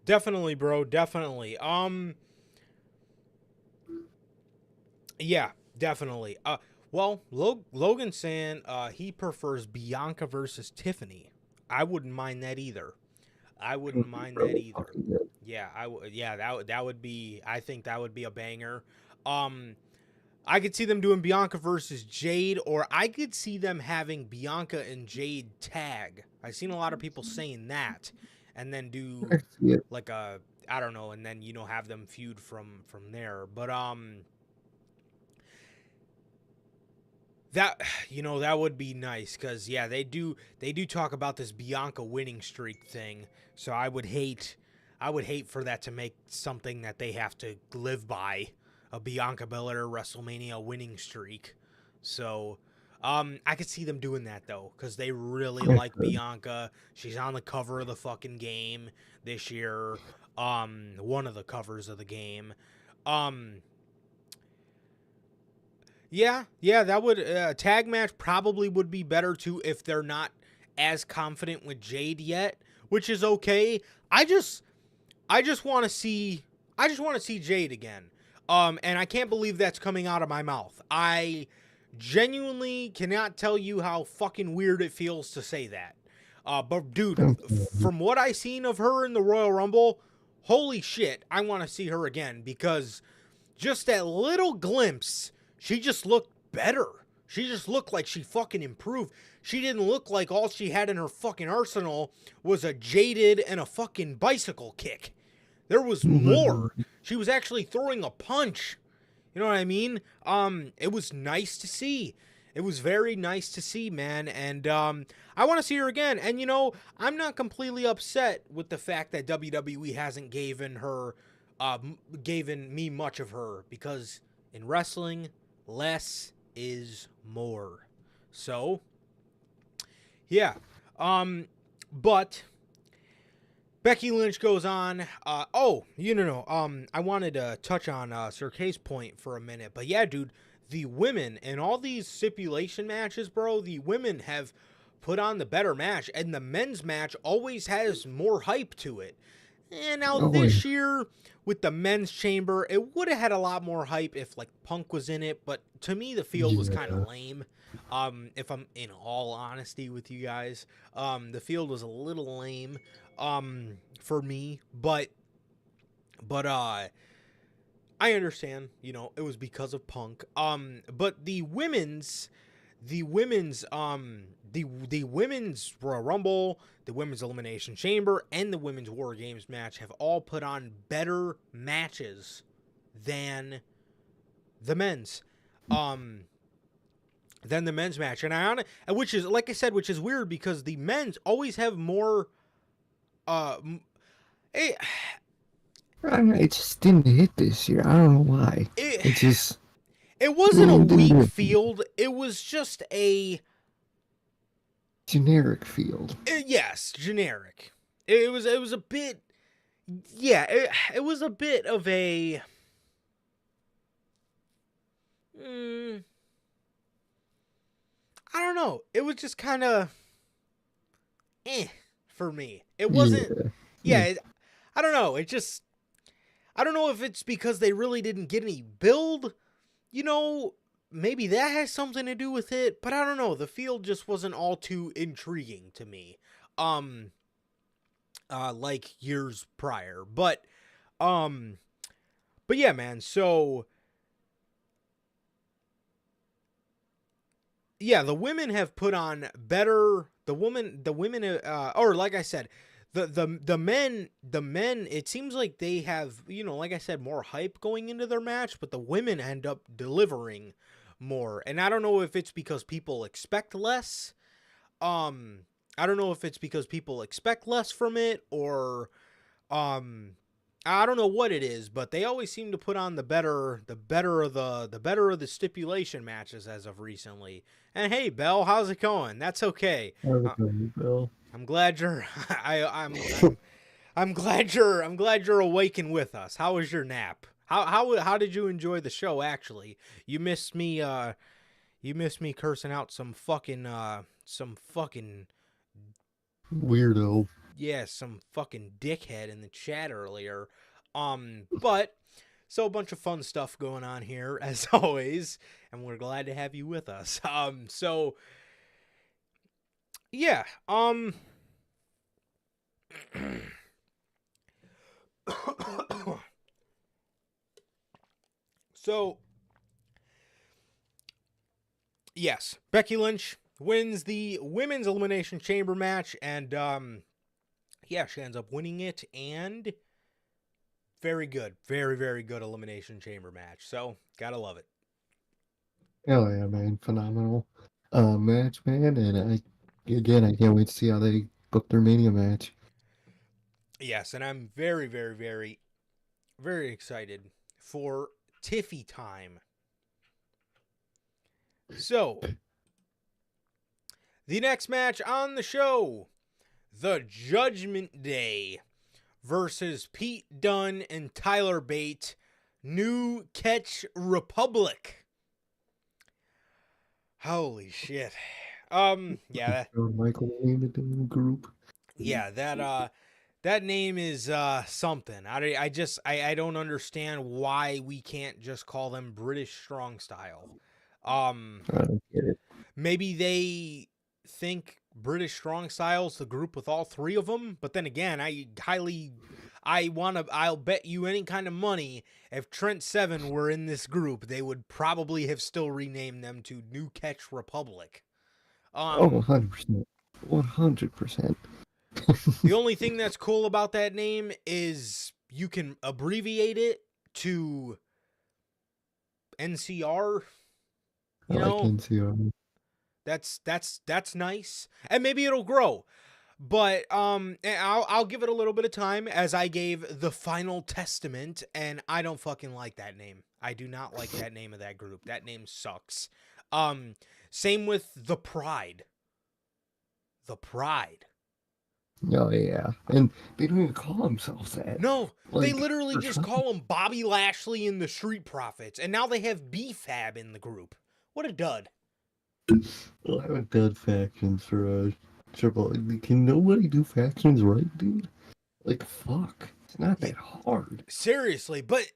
Definitely, bro. Definitely. Yeah, definitely. Well, Logan saying he prefers Bianca versus Tiffany. I wouldn't mind that either. I wouldn't mind that either. Yeah, that would be. I think that would be a banger. I could see them doing Bianca versus Jade, or I could see them having Bianca and Jade tag. I've seen a lot of people saying that, and then do like a, I don't know, and then have them feud from there. But that would be nice, because yeah, they do talk about this Bianca winning streak thing. So I would hate for that to make something that they have to live by, a Bianca Belair WrestleMania winning streak. So I could see them doing that though, because they really like Bianca. She's on the cover of the fucking game this year. One of the covers of the game. Yeah, that would tag match probably would be better too if they're not as confident with Jade yet, which is okay. I just want to see Jade again. And I can't believe that's coming out of my mouth. I genuinely cannot tell you how fucking weird it feels to say that. But dude, from what I seen of her in the Royal Rumble, holy shit, I want to see her again, because just that little glimpse, she just looked better. She just looked like she fucking improved. She didn't look like all she had in her fucking arsenal was a jaded and a fucking bicycle kick. There was more. She was actually throwing a punch. You know what I mean? It was nice to see. It was very nice to see, man. And I want to see her again. And I'm not completely upset with the fact that WWE hasn't given me much of her, because in wrestling, less is more. So, yeah. But Becky Lynch goes on. I wanted to touch on Sir K's point for a minute. But yeah, dude, the women in all these stipulation matches, bro, the women have put on the better match. And the men's match always has more hype to it. And now this year, with the men's chamber, it would have had a lot more hype if like Punk was in it. But to me, the field was kind of lame. If I'm in all honesty with you guys, the field was a little lame for me. But I understand, it was because of Punk. But the women's Royal Rumble, the women's Elimination Chamber, and the women's War Games match have all put on better matches than the men's. Than the men's match. And which is, like I said, which is weird, because the men's always have more it just didn't hit this year. I don't know why. It wasn't a weak field. It was just a generic field. Yes, generic. It was a bit. Yeah, it was a bit of a. I don't know. It was just kind of for me. It wasn't. Yeah, I don't know. It just. I don't know if it's because they really didn't get any build. maybe that has something to do with it, but I don't know. The field just wasn't all too intriguing to me. Like years prior. But yeah, man, so yeah, the women have put on better. The women, or like I said, the men, it seems like they have, like I said, more hype going into their match, but the women end up delivering more. And I don't know if it's because people expect less. I don't know if it's because people expect less from it, or I don't know what it is, but they always seem to put on the better of the stipulation matches as of recently. And hey, Belle, how's it going? That's okay. Bill. I'm glad you're I'm glad you're awake and with us. How was your nap? How did you enjoy the show? Actually, you missed me cursing out some fucking Weirdo. yeah, some fucking dickhead in the chat earlier. But so a bunch of fun stuff going on here as always, and we're glad to have you with us. So yeah, so yes, Becky Lynch wins the women's elimination chamber match, and yeah, she ends up winning it, and very good, very, very good elimination chamber match. So gotta love it. Hell yeah, man. Phenomenal match, man. And I can't wait to see how they book their Mania match. Yes, and I'm very, very, very, very excited for Tiffy time. So, the next match on the show, the Judgment Day versus Pete Dunne and Tyler Bate, New Catch Republic. Holy shit. Yeah. Michael named it in the group. Yeah, that name is something. I don't understand why we can't just call them British Strong Style. I don't get it. Maybe they think British Strong Style's the group with all three of them, but then again, I'll bet you any kind of money if Trent Seven were in this group, they would probably have still renamed them to New Catch Republic. 100%. 100%. The only thing that's cool about that name is you can abbreviate it to NCR. You know, like NCR. That's nice, and maybe it'll grow. But I'll give it a little bit of time, as I gave the Final Testament, and I don't fucking like that name. I do not like that name of that group. That name sucks. Same with the Pride. The Pride. Oh yeah, and they don't even call themselves that. No, Like, they literally just call them Bobby Lashley and the Street Profits, and now they have B-Fab in the group. What a dud. Well, I haven't done factions for Triple. Can nobody do factions right, dude? Like, fuck. It's not that hard. Seriously, but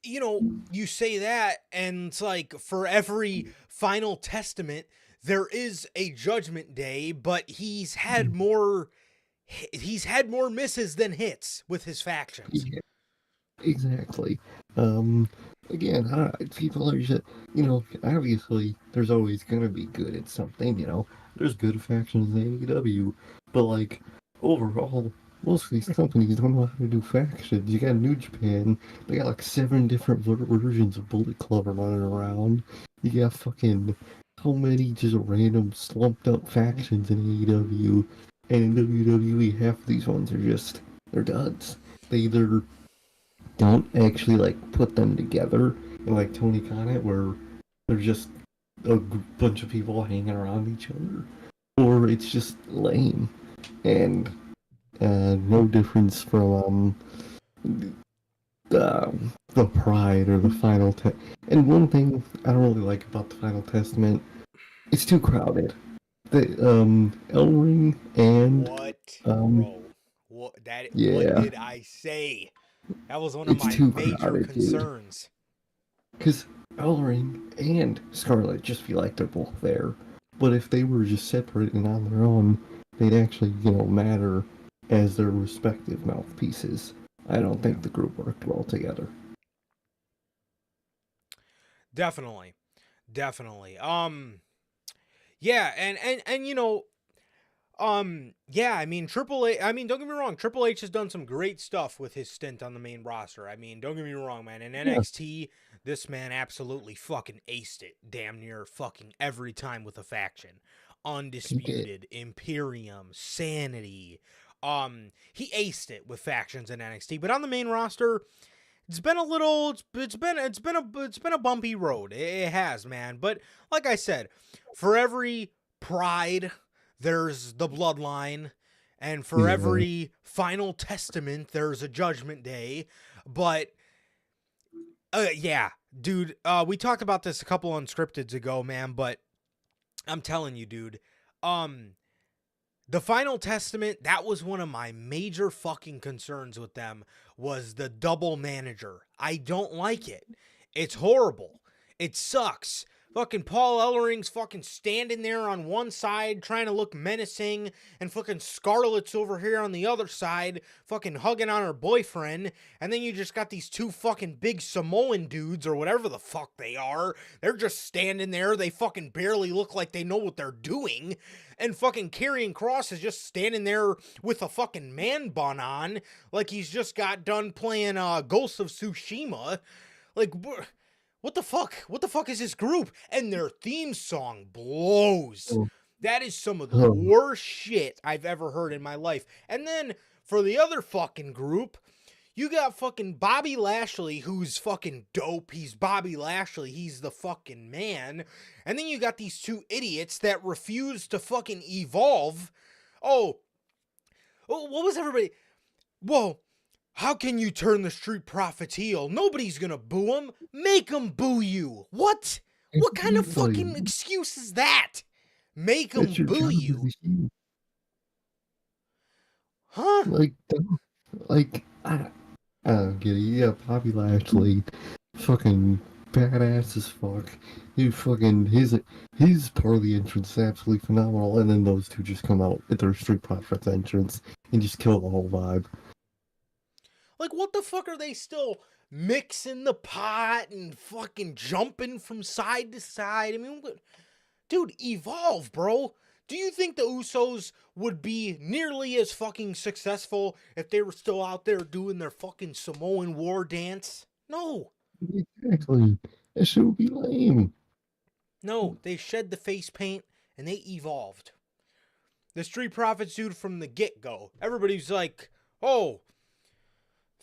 you say that, and it's like for every Final Testament, there is a Judgment Day, but he's had more misses than hits with his factions. Yeah, exactly. Again, people are just, obviously, there's always gonna be good at something, There's good factions in AEW, but, like, overall, most of these companies don't know how to do factions. You got New Japan, they got, like, 7 different versions of Bullet Club running around. You got fucking, how many just random slumped up factions in AEW, and in WWE, half of these ones are they're duds. They either don't actually, like, put them together, and like Tony Khan, where they're just a bunch of people hanging around each other, or it's just lame, and no difference from the Pride or the Final And one thing I don't really like about the Final Testament, it's too crowded. The El Ring and Bro, what did I say? That was one of my major concerns. Because Ellering and Scarlett just feel like they're both there. But if they were just separate and on their own, they'd actually, matter as their respective mouthpieces. I don't think the group worked well together. Definitely. Definitely. Yeah, and yeah, I mean, Triple H, I mean, don't get me wrong, Triple H has done some great stuff with his stint on the main roster. I mean, don't get me wrong, man. In Yeah. NXT, this man absolutely fucking aced it damn near fucking every time with a faction. Undisputed, Imperium, Sanity. He aced it with factions in NXT, but on the main roster, it's been a little it's been a bumpy road. It has, man. But like I said, for every pride there's the bloodline, and for Yeah. every final testament there's a judgment day. But yeah, dude, we talked about this a couple unscripteds ago, man, but I'm telling you, dude, the Final Testament, that was one of my major fucking concerns with them, was the double manager. I don't like it. It's horrible. It sucks. Fucking Paul Ellering's fucking standing there on one side trying to look menacing, and fucking Scarlett's over here on the other side fucking hugging on her boyfriend, and then you just got these two fucking big Samoan dudes or whatever the fuck they are. They're just standing there. They fucking barely look like they know what they're doing. And fucking Karrion Kross is just standing there with a fucking man bun on, like he's just got done playing Ghost of Tsushima. Like, what the fuck? What the fuck is this group? And their theme song blows. That is some of the worst shit I've ever heard in my life. And then for the other fucking group, you got fucking Bobby Lashley, who's fucking dope. He's Bobby Lashley. He's the fucking man. And then you got these two idiots that refuse to fucking evolve. Oh, what was everybody? Whoa. How can you turn the Street Profits heel? Nobody's gonna boo him. Make them boo you. What? What kind of fucking excuse is that? Make them boo you. Huh? I don't get it. Yeah, Bobby Lashley, fucking badass as fuck. His part of the entrance is absolutely phenomenal, and then those two just come out at their Street Profits entrance and just kill the whole vibe. Like, what the fuck are they still mixing the pot and fucking jumping from side to side? I mean, dude, evolve, bro. Do you think the Usos would be nearly as fucking successful if they were still out there doing their fucking Samoan war dance? No. Exactly. That shit would be lame. No, they shed the face paint and they evolved. The Street Profits dude from the get-go. Everybody's like, oh,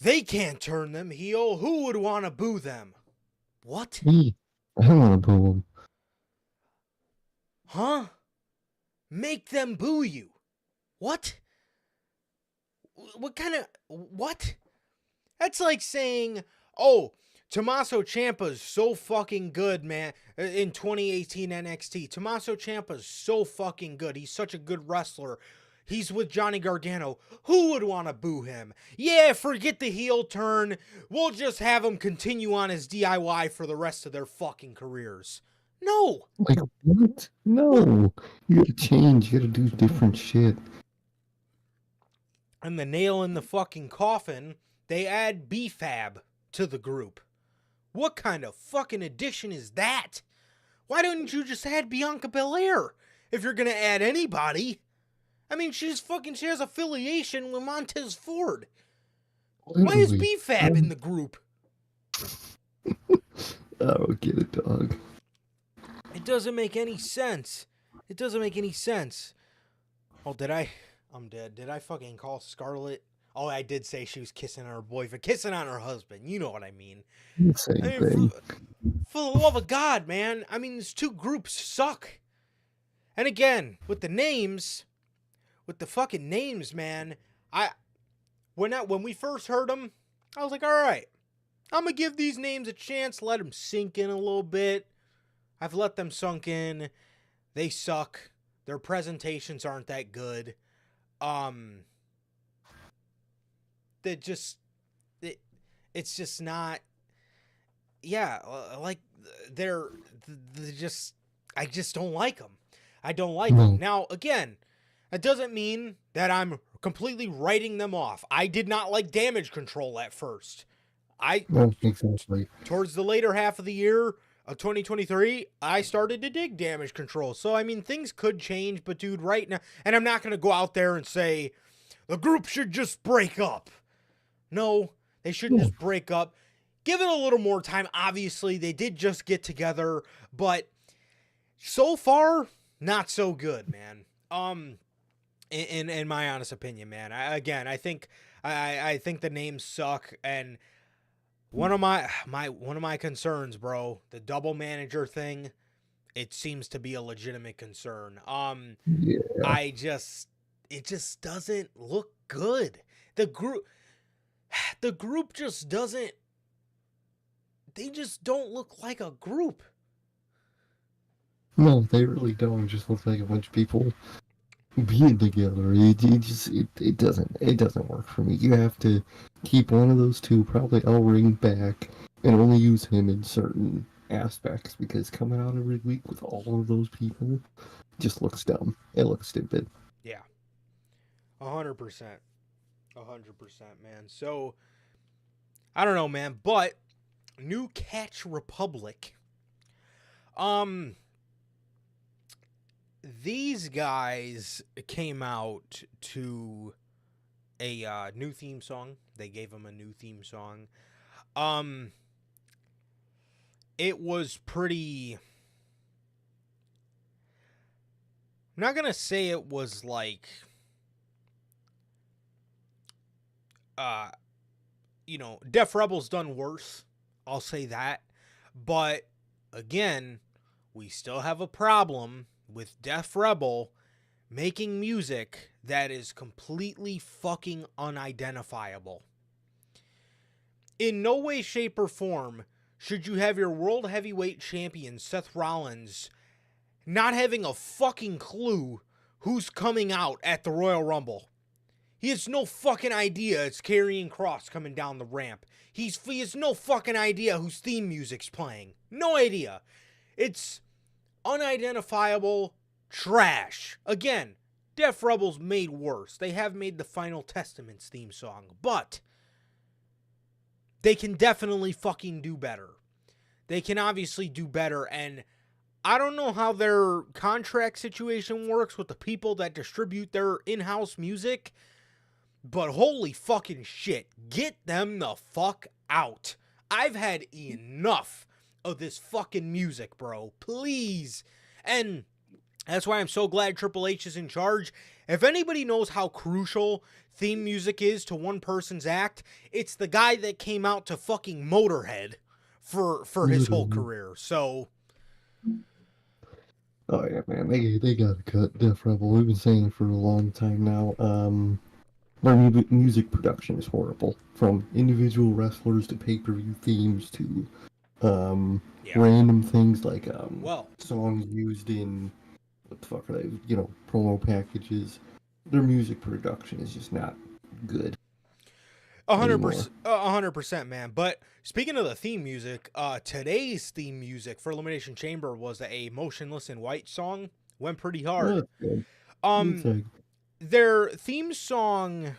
they can't turn them heel. Who would want to boo them? What? Me. I don't want to boo them. Huh? Make them boo you. What? What kind of... What? That's like saying, oh, Tommaso Ciampa's so fucking good, man, in 2018 NXT. Tommaso Ciampa's so fucking good. He's such a good wrestler. He's with Johnny Gargano. Who would want to boo him? Yeah, forget the heel turn. We'll just have him continue on his DIY for the rest of their fucking careers. No. Like, what? No. You gotta change. You gotta do different shit. And the nail in the fucking coffin, they add B-Fab to the group. What kind of fucking addition is that? Why don't you just add Bianca Belair if you're gonna add anybody? I mean, she has affiliation with Montez Ford. Why is B-Fab in the group? I don't get it, dog. It doesn't make any sense. It doesn't make any sense. Oh, I'm dead. Did I fucking call Scarlett? Oh, I did say she was kissing on her boyfriend, kissing on her husband. You know what I mean. Same thing. For the love of God, man. I mean, these two groups suck. And again, with the fucking names, man, when we first heard them, I was like, all right, I'm going to give these names a chance, let them sink in a little bit. I've let them sunk in. They suck. Their presentations aren't that good. It's just not, yeah, like they're just, I just don't like them. I don't like them. No. Now, again, that doesn't mean that I'm completely writing them off. I did not like Damage Control at first. No, exactly. Towards the later half of the year of 2023, I started to dig Damage Control. So, I mean, things could change, but dude, right now, and I'm not going to go out there and say the group should just break up. No, they shouldn't just break up. Give it a little more time. Obviously, they did just get together, but so far, not so good, man. In my honest opinion, man. I think the names suck, and one of my concerns, bro, the double manager thing, it seems to be a legitimate concern. Yeah. It just doesn't look good. The group just doesn't. They just don't look like a group. No, they really don't. It just looks like a bunch of people being together. It doesn't work for me. You have to keep one of those two, probably L-Ring, back, and only use him in certain aspects, because coming out every week with all of those people just looks dumb. It looks stupid. Yeah. 100%. 100%, man. So, I don't know, man, but New Catch Republic. These guys came out to a new theme song. They gave them a new theme song. It was pretty... I'm not gonna say it was like... Def Rebel's done worse. I'll say that. But, again, we still have a problem with Def Rebel making music that is completely fucking unidentifiable. In no way, shape, or form should you have your World Heavyweight Champion, Seth Rollins, not having a fucking clue who's coming out at the Royal Rumble. He has no fucking idea it's Karrion Kross coming down the ramp. He has no fucking idea whose theme music's playing. No idea. It's unidentifiable trash. Again, Def Rebel's made worse. They have made the Final Testaments theme song, but they can definitely fucking do better. They can obviously do better, and I don't know how their contract situation works with the people that distribute their in-house music, but holy fucking shit, get them the fuck out. I've had enough of this fucking music, bro. Please. And that's why I'm so glad Triple H is in charge. If anybody knows how crucial theme music is to one person's act, it's the guy that came out to fucking Motorhead for his whole career. So... Oh yeah, man, they gotta cut Def Rebel. We've been saying it for a long time now. Their music production is horrible. From individual wrestlers to pay-per-view themes to random things like songs used in what the fuck are they? Promo packages. Their music production is just not good. 100%, man. But speaking of the theme music, today's theme music for Elimination Chamber was a Motionless in White song. Went pretty hard. Their theme song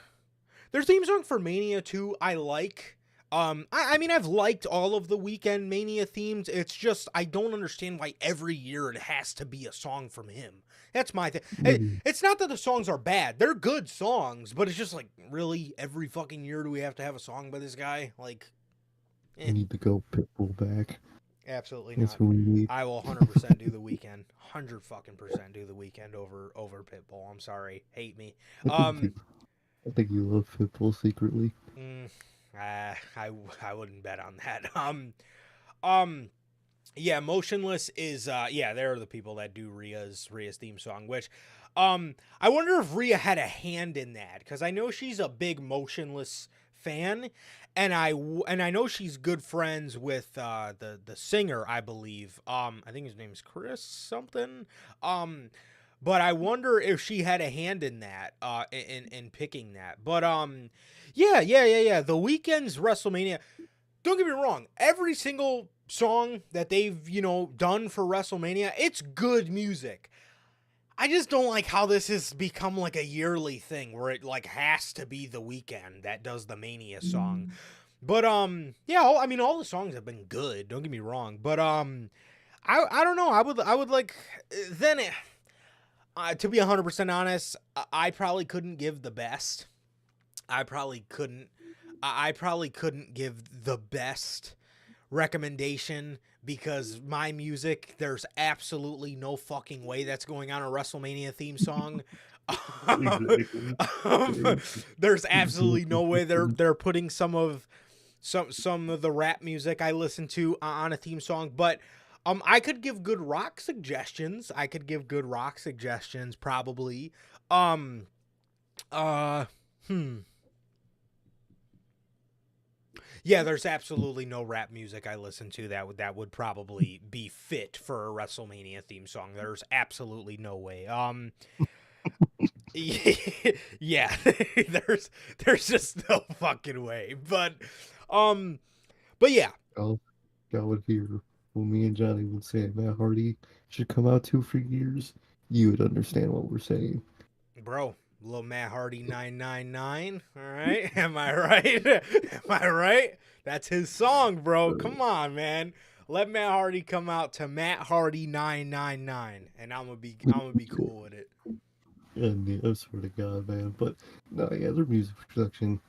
for Mania 2, I like. I mean, I've liked all of the Weekend Mania themes. It's just, I don't understand why every year it has to be a song from him. That's my thing. It's not that the songs are bad. They're good songs, but it's just like, really? Every fucking year do we have to have a song by this guy? Like, We need to go Pitbull back. Absolutely That's not. what we need. I will 100% do the Weekend. 100% do the Weekend over Pitbull. I'm sorry. Hate me. I think you love Pitbull secretly. I wouldn't bet on that. Yeah, Motionless is they're the people that do Rhea's theme song, which I wonder if Rhea had a hand in that, because I know she's a big Motionless fan, and I know she's good friends with the singer, I believe. I think his name's Chris something. But I wonder if she had a hand in that, in picking that. But yeah. The Weekend's WrestleMania. don't get me wrong, every single song that they've, done for WrestleMania, it's good music. I just don't like how this has become like a yearly thing where it like has to be The Weeknd that does the Mania song. But yeah, all the songs have been good, don't get me wrong, but I don't know, I would like then to be 100% honest, I probably couldn't give the best. I probably couldn't give the best recommendation because my music, there's absolutely no fucking way that's going on a WrestleMania theme song. There's absolutely no way they're putting some of the rap music I listen to on a theme song, but I could give good rock suggestions. Probably. Yeah, there's absolutely no rap music I listen to that would probably be fit for a WrestleMania theme song. There's absolutely no way. Yeah, there's just no fucking way. But yeah. Y'all would hear when me and Johnny would say Matt Hardy should come out 2 for years, you would understand what we're saying. Bro, little Matt Hardy 999. All right. Am I right? Am I right? That's his song, bro. Come on, man. Let Matt Hardy come out to Matt Hardy 999 and I'm gonna be cool with it. And I swear to God, man. But no, yeah, their music production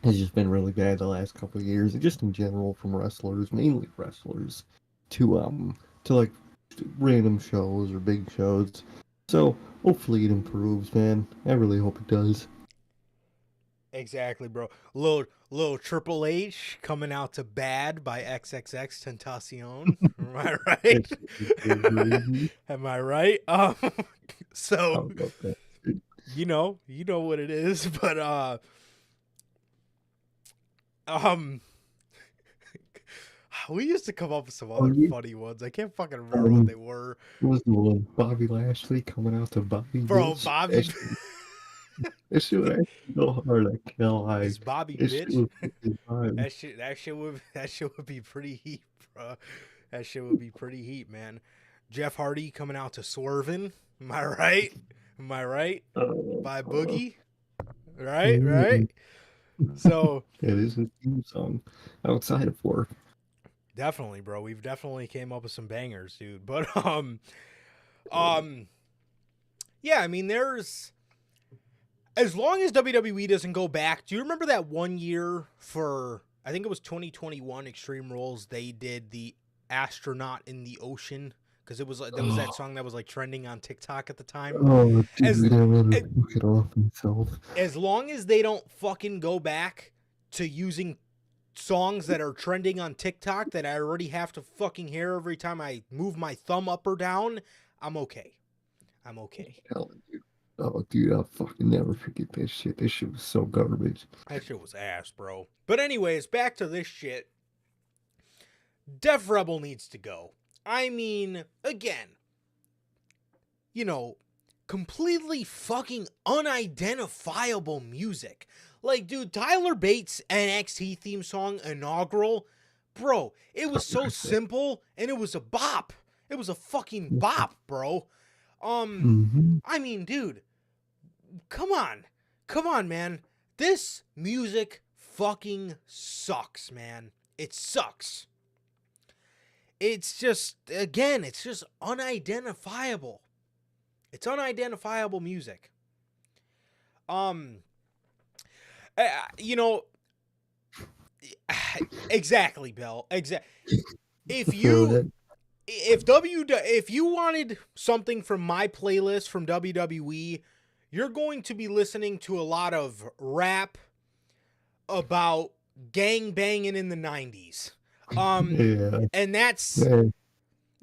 has just been really bad the last couple of years, and just in general from wrestlers, mainly wrestlers, to like random shows or big shows. So hopefully it improves, man. I really hope it does. Exactly, bro. Little Triple H coming out to Bad by XXX Tentacion. Am I right? Am I right? So you know what it is, but we used to come up with some other funny ones. I can't fucking remember what they were. What was the one? Bobby Lashley coming out to Bobby. Bro, bitch. Bobby. That shit would actually go hard. I can't lie. It's Bobby, bitch. That shit would be pretty heat, bro. That shit would be pretty heat, man. Jeff Hardy coming out to Swervin'. Am I right? By Boogie. Right? So it is a theme song outside of work. Definitely, bro. We've definitely came up with some bangers, dude. But yeah, I mean, there's, as long as WWE doesn't go back, do you remember that one year for, I think it was 2021 Extreme Rules, they did the Astronaut in the Ocean? Because it was that song that was like trending on TikTok at the time. Oh, dude, I really took it off myself. As long as they don't fucking go back to using songs that are trending on TikTok that I already have to fucking hear every time I move my thumb up or down, I'm okay. Oh, dude, I'll fucking never forget that shit. This shit was so garbage. That shit was ass, bro. But anyways, back to this shit. Def Rebel needs to go. I mean, again, completely fucking unidentifiable music. Like, dude, Tyler Bates' NXT theme song, Inaugural, bro, it was so simple, and it was a bop. It was a fucking bop, bro. I mean, dude, come on, man. This music fucking sucks, man. It sucks. It's just, again, it's just unidentifiable. It's unidentifiable music. Exactly, Bill. Exactly. If you wanted something from my playlist from WWE, you're going to be listening to a lot of rap about gang banging in the 90s. And that's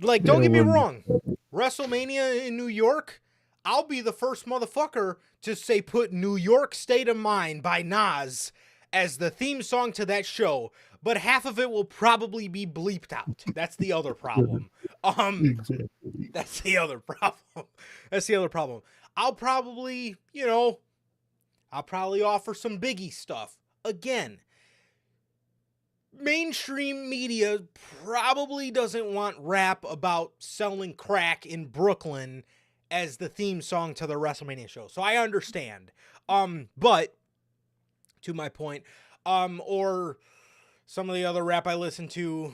like, don't get me wrong, WrestleMania in New York, I'll be the first motherfucker to say put New York State of Mind by Nas as the theme song to that show, but half of it will probably be bleeped out. That's the other problem. That's the other problem. I'll probably offer some Biggie stuff. Again, mainstream media probably doesn't want rap about selling crack in Brooklyn as the theme song to the WrestleMania show. So I understand. But to my point, or some of the other rap I listen to,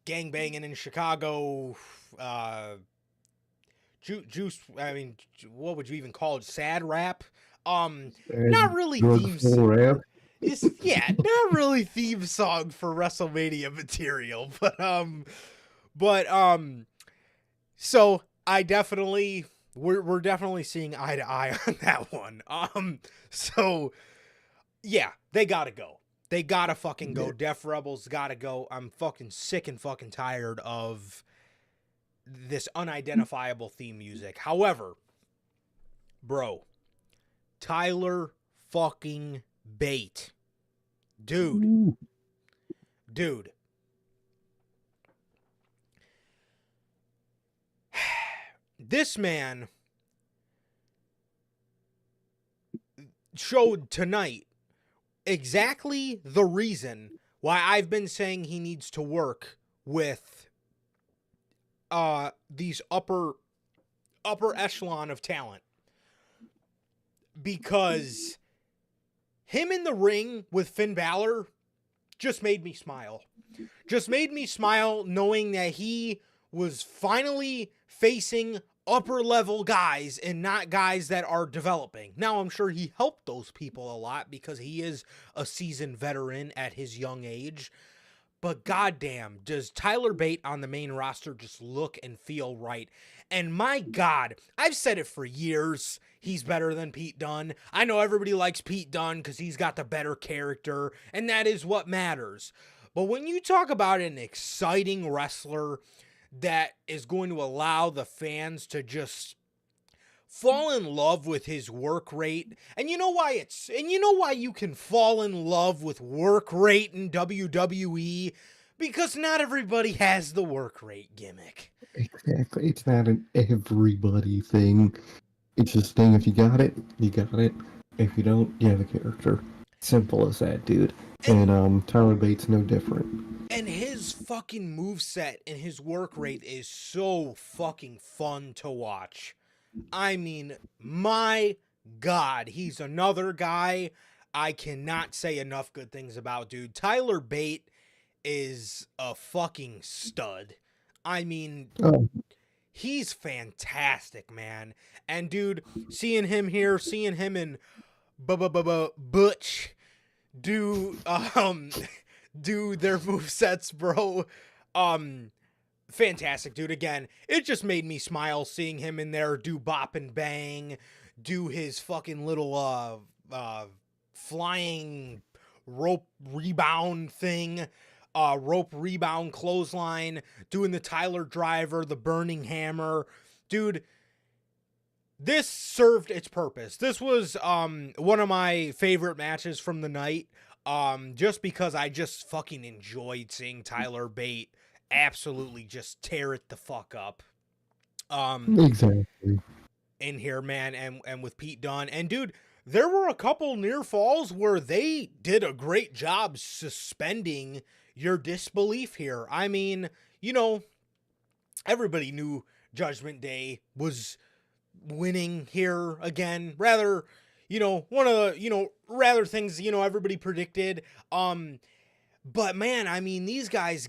gangbanging in Chicago, juice, I mean, what would you even call it? Sad rap? Not really theme Drug rap. not really theme song for WrestleMania material, but so I definitely we're definitely seeing eye to eye on that one. So yeah, they gotta go. They gotta fucking go. Def Rebels gotta go. I'm fucking sick and fucking tired of this unidentifiable theme music. However, bro, Tyler fucking Bate. Dude. This man showed tonight exactly the reason why I've been saying he needs to work with these upper echelon of talent. Because him in the ring with Finn Balor just made me smile. Just made me smile knowing that he was finally facing upper level guys and not guys that are developing. Now, I'm sure he helped those people a lot because he is a seasoned veteran at his young age. But goddamn, does Tyler Bate on the main roster just look and feel right? And my God, I've said it for years. He's better than Pete Dunne. I know everybody likes Pete Dunne because he's got the better character, and that is what matters. But when you talk about an exciting wrestler that is going to allow the fans to just fall in love with his work rate, and you know why you can fall in love with work rate in WWE? Because not everybody has the work rate gimmick. Exactly. It's not an everybody thing. It's just thing. If you got it, you got it. If you don't, you have a character. Simple as that, dude. And Tyler Bates no different. And his fucking moveset and his work rate is so fucking fun to watch. I mean, my God, he's another guy I cannot say enough good things about, dude. Tyler Bate is a fucking stud. I mean, he's fantastic, man. And dude, seeing him here, seeing him in Butch do their movesets, bro. Fantastic, dude. Again, it just made me smile seeing him in there do bop and bang, do his fucking little flying rope rebound thing, rope rebound clothesline, doing the Tyler Driver, the burning hammer. Dude, this served its purpose. This was one of my favorite matches from the night, just because I just fucking enjoyed seeing Tyler Bate absolutely just tear it the fuck up. Exactly. In here, man, and with Pete Dunne. And dude, there were a couple near falls where they did a great job suspending your disbelief here. I mean, you know, everybody knew Judgment Day was winning here again. Rather, you know, one of the, rather things, everybody predicted. But man, I mean, these guys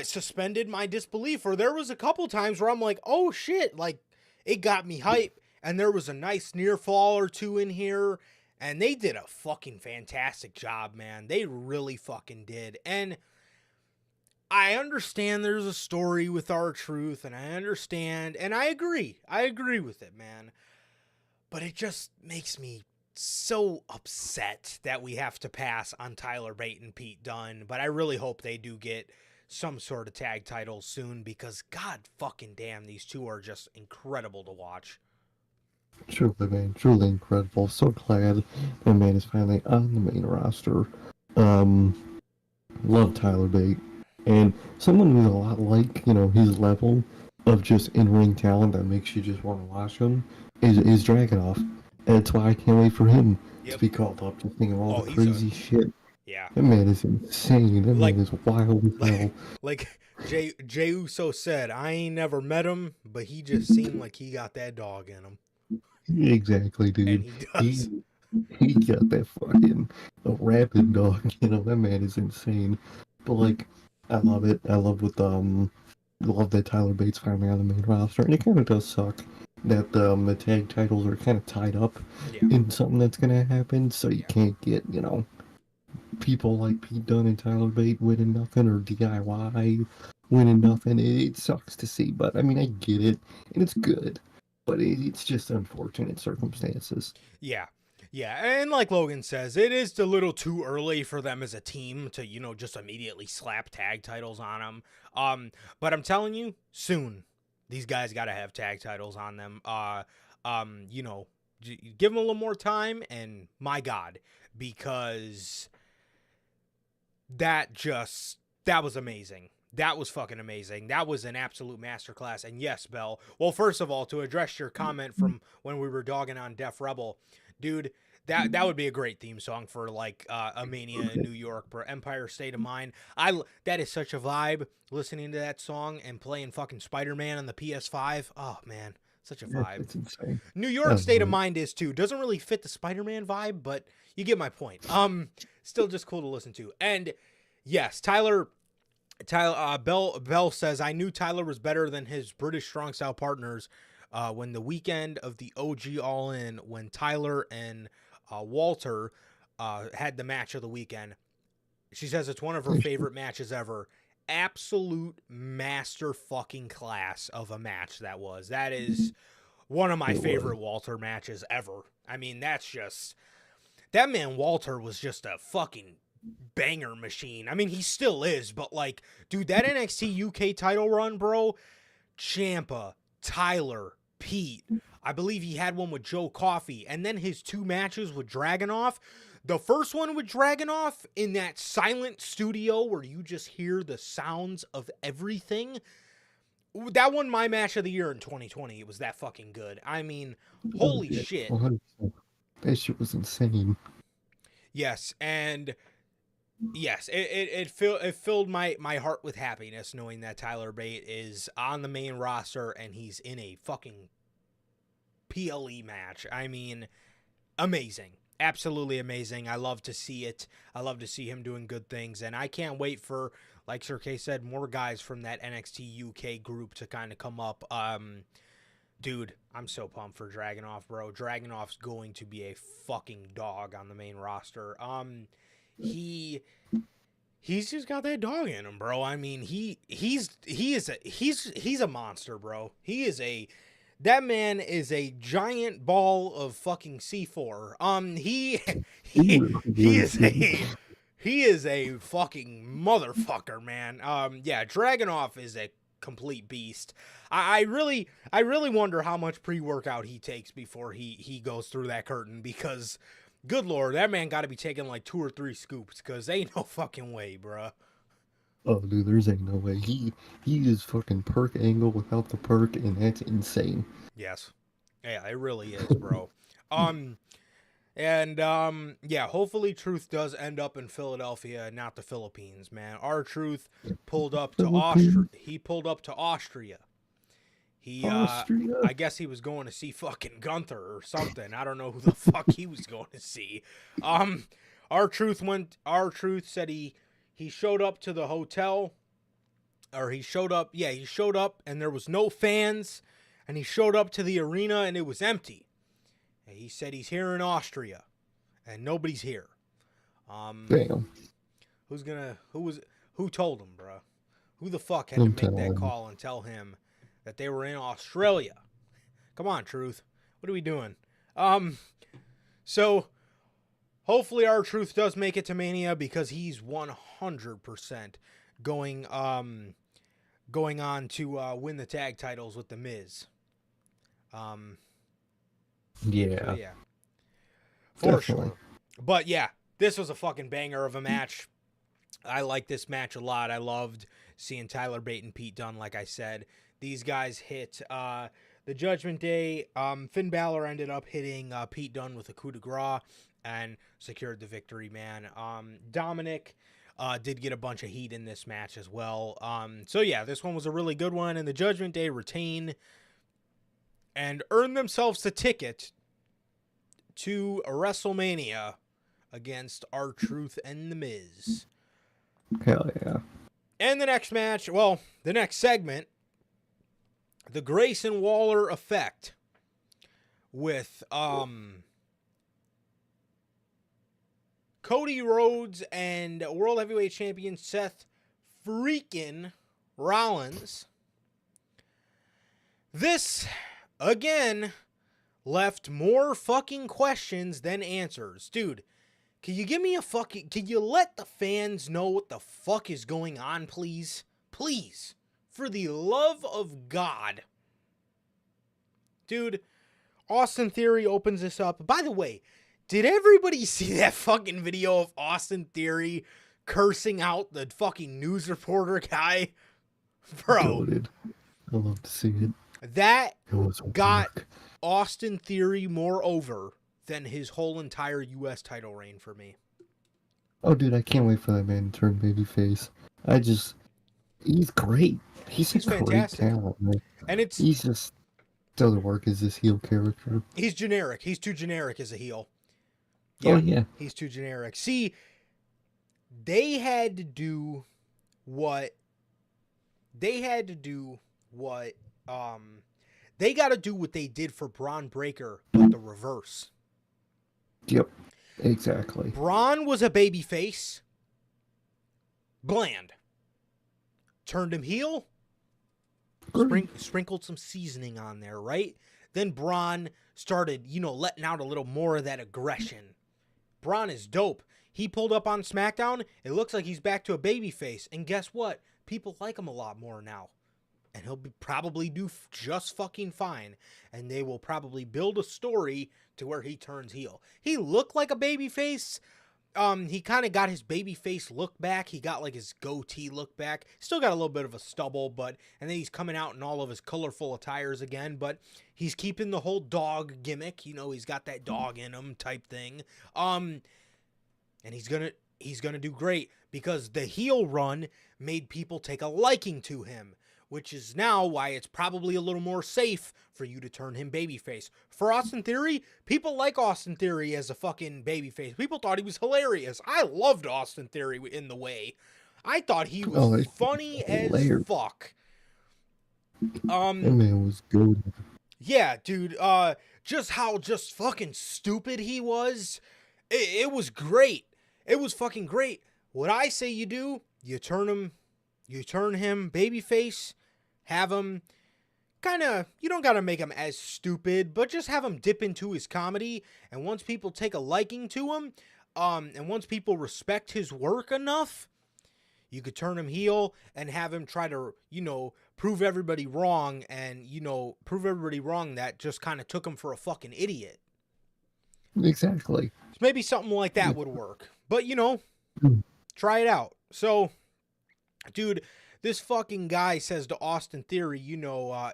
suspended my disbelief, or there was a couple times where I'm like, oh shit, like it got me hype, and there was a nice near fall or two in here, and they did a fucking fantastic job, man. They really fucking did. And I understand there's a story with R-Truth, and I understand, and I agree with it, man. But it just makes me so upset that we have to pass on Tyler Bate and Pete Dunne, but I really hope they do get some sort of tag titles soon, because god fucking damn, these two are just incredible to watch. Truly, man, truly incredible. So glad that man is finally on the main roster. Love Tyler Bate, and someone who's a lot like, his level of just in-ring talent that makes you just want to watch him is Dragunov. And that's why I can't wait for him to be called up, to think of all the crazy shit Yeah. That man is insane. That Like- man is wild as hell. Like Jay Uso said, I ain't never met him, but he just seemed like he got that dog in him. Exactly, dude. And he does. He got that fucking a rabid dog. You know, that man is insane. But like, I love it. I love love that Tyler Bates finally on the main roster, and it kind of does suck that the tag titles are kind of tied up Yeah. in something that's gonna happen, so you Yeah. can't get people like Pete Dunne and Tyler Bate winning nothing, or DIY winning nothing. It sucks to see, but I mean, I get it, and it's good, but it's just unfortunate circumstances. Yeah. Yeah, and like Logan says, it is a little too early for them as a team to, just immediately slap tag titles on them. But I'm telling you, soon these guys got to have tag titles on them. Give them a little more time, and my God, because that was amazing. That was fucking amazing. That was an absolute masterclass. And yes, Bell. Well, first of all, to address your comment from when we were dogging on Def Rebel, dude, that would be a great theme song for like a Mania in New York, bro. Empire State of Mind. That is such a vibe listening to that song and playing fucking Spider-Man on the PS5. Oh man, such a vibe. It's insane. New York State of Mind is too. Doesn't really fit the Spider-Man vibe, but you get my point. Still just cool to listen to. And yes, Bell says, I knew Tyler was better than his British strong style partners when the weekend of the OG All In, when Tyler and Walter had the match of the weekend. She says it's one of her favorite matches ever. Absolute master fucking class of a match that was. That is one of my favorite Walter matches ever. I mean, that man Walter was just a fucking banger machine. I mean, he still is, but like, dude, that NXT UK title run, bro, Ciampa, Tyler, Pete, I believe he had one with Joe Coffey, and then his 2 matches with Dragunov. The first one with Dragunov in that silent studio where you just hear the sounds of everything. That won my match of the year in 2020. It was that fucking good. I mean, holy shit. 100%. That shit was insane. Yes, and yes, it filled my heart with happiness knowing that Tyler Bate is on the main roster and he's in a fucking PLE match. I mean, amazing. Absolutely amazing. I love to see it. I love to see him doing good things, and I can't wait for, like Sir K said, more guys from that NXT UK group to kind of come up. Dude, I'm so pumped for Dragunov, bro. Dragunov's going to be a fucking dog on the main roster. He's just got that dog in him, bro. I mean, he's a monster, bro. That man is a giant ball of fucking C4. He is a fucking motherfucker, man. Yeah, Dragunov is a complete beast. I really wonder how much pre-workout he takes before he goes through that curtain, because good lord, that man got to be taking like 2 or 3 scoops, because ain't no fucking way, bruh. Oh, dude, there's ain't no way. He is fucking perk angle without the perk, and that's insane. Yes. Yeah, it really is, bro. Yeah, hopefully Truth does end up in Philadelphia, not the Philippines, man. R-Truth pulled up to Austria. He pulled up to Austria. Austria? I guess he was going to see fucking Gunther or something. I don't know who the fuck he was going to see. R-Truth said he showed up to the hotel, or he showed up and there was no fans, and he showed up to the arena and it was empty. And he said he's here in Austria and nobody's here. Damn. Who told him, bro? Who the fuck had to make that call and tell him that they were in Australia? Come on, Truth. What are we doing? So hopefully R-Truth does make it to Mania, because he's 100% going on to win the tag titles with The Miz. Yeah. Yeah. For Definitely. sure. But yeah, this was a fucking banger of a match. I like this match a lot. I loved seeing Tyler Bate and Pete Dunne, like I said. These guys hit the Judgment Day. Finn Balor ended up hitting Pete Dunne with a coup de grace. and secured the victory, man. Dominic did get a bunch of heat in this match as well. So yeah, this one was a really good one, and the Judgment Day retain and earn themselves the ticket to WrestleMania against R-Truth and The Miz. Hell yeah. And the next match, well, the next segment, the Grayson Waller effect with Cody Rhodes and World Heavyweight Champion Seth freaking Rollins. This, again, left more fucking questions than answers. Dude, can you give me can you let the fans know what the fuck is going on, please? Please. For the love of God. Dude, Austin Theory opens this up. By the way, did everybody see that fucking video of Austin Theory cursing out the fucking news reporter guy? Bro. Goated. I love to see it. That It was got work. Austin Theory more over than his whole entire U.S. title reign for me. Oh, dude, I can't wait for that man to turn babyface. He's great. He's a great fantastic. talent, man. And He's just doesn't work as this heel character. he's generic. He's too generic as a heel. Oh, yeah. He's too generic. See, they had to do what they got to do what they did for Braun Breaker, but the reverse. Yep. Exactly. Braun was a babyface. Bland. Turned him heel. Sprinkled some seasoning on there, right? Then Braun started, letting out a little more of that aggression. Braun is dope. He pulled up on SmackDown. It looks like he's back to a babyface. And guess what? People like him a lot more now. And he'll probably do just fucking fine. And they will probably build a story to where he turns heel. He looked like a babyface. He kind of got his babyface look back. He got like his goatee look back. Still got a little bit of a stubble, and then he's coming out in all of his colorful attires again. But he's keeping the whole dog gimmick. He's got that dog in him type thing. And he's gonna do great because the heel run made people take a liking to him, which is now why it's probably a little more safe for you to turn him babyface. For Austin Theory, people like Austin Theory as a fucking babyface. People thought he was hilarious. I loved Austin Theory in the way. I thought he was funny as fuck. That man was good. Yeah, dude. Just how fucking stupid he was. It was great. It was fucking great. What I say you do, you turn him babyface. Have him you don't got to make him as stupid, but just have him dip into his comedy. And once people take a liking to him, and once people respect his work enough, you could turn him heel and have him try to, prove everybody wrong and, prove everybody wrong that just kind of took him for a fucking idiot. Exactly. So maybe something like that would work. But, try it out. So, dude, this fucking guy says to Austin Theory,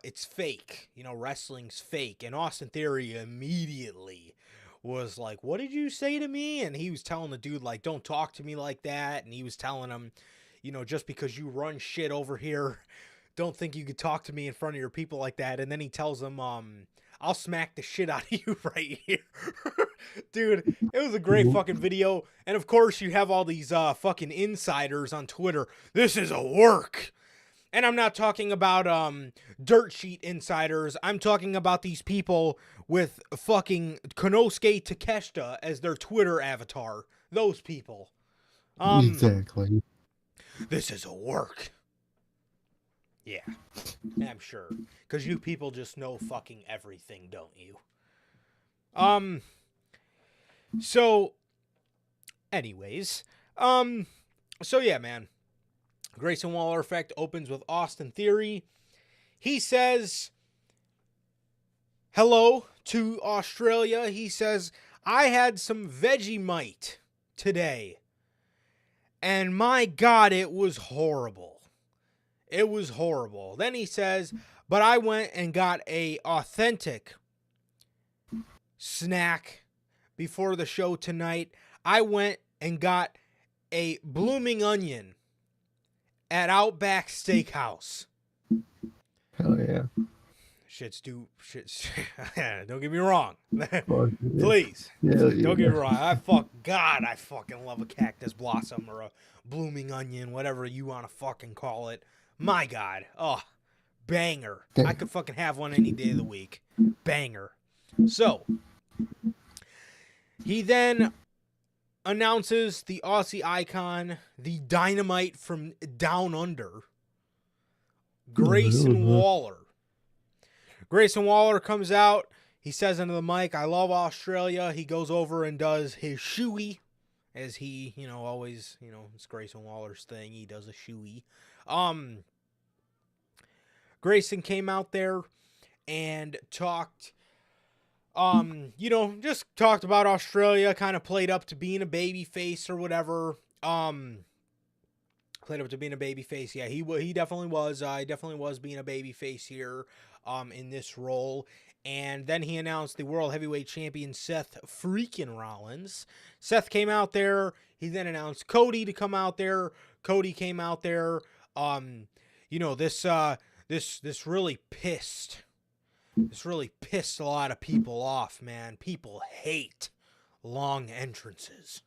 it's fake. Wrestling's fake. And Austin Theory immediately was like, what did you say to me? And he was telling the dude, like, don't talk to me like that. And he was telling him, just because you run shit over here, don't think you could talk to me in front of your people like that. And then he tells him, I'll smack the shit out of you right here. Dude, it was a great fucking video. And of course, you have all these fucking insiders on Twitter. This is a work. And I'm not talking about dirt sheet insiders. I'm talking about these people with fucking Konosuke Takeshita as their Twitter avatar. Those people. Exactly. This is a work. Yeah, I'm sure. Because you people just know fucking everything, don't you? So, anyways. So yeah, man. Grayson Waller effect opens with Austin Theory. He says hello to Australia. He says, I had some Vegemite today. And my God, it was horrible. It was horrible. Then he says, but I went and got a authentic snack before the show tonight, I went and got a blooming onion at Outback Steakhouse. Hell yeah. Shit's don't get me wrong. Fuck, yeah. Please. Yeah, Don't get me yeah. wrong. I fucking love a cactus blossom or a blooming onion, whatever you want to fucking call it. My God. Oh, banger. I could fucking have one any day of the week. Banger. So, he then announces the Aussie icon, the Dynamite from Down Under, Grayson Waller. Grayson Waller comes out. He says into the mic, "I love Australia." He goes over and does his shoey, as he, always, it's Grayson Waller's thing. He does a shoey. Grayson came out there and talked, just talked about Australia, kind of played up to being a baby face or whatever. Played up to being a baby face. Yeah, he definitely was. He definitely was being a baby face here. In this role. And then he announced the World Heavyweight Champion Seth freaking Rollins. Seth came out there. He then announced Cody to come out there. Cody came out there. This really pissed a lot of people off, man. People hate long entrances.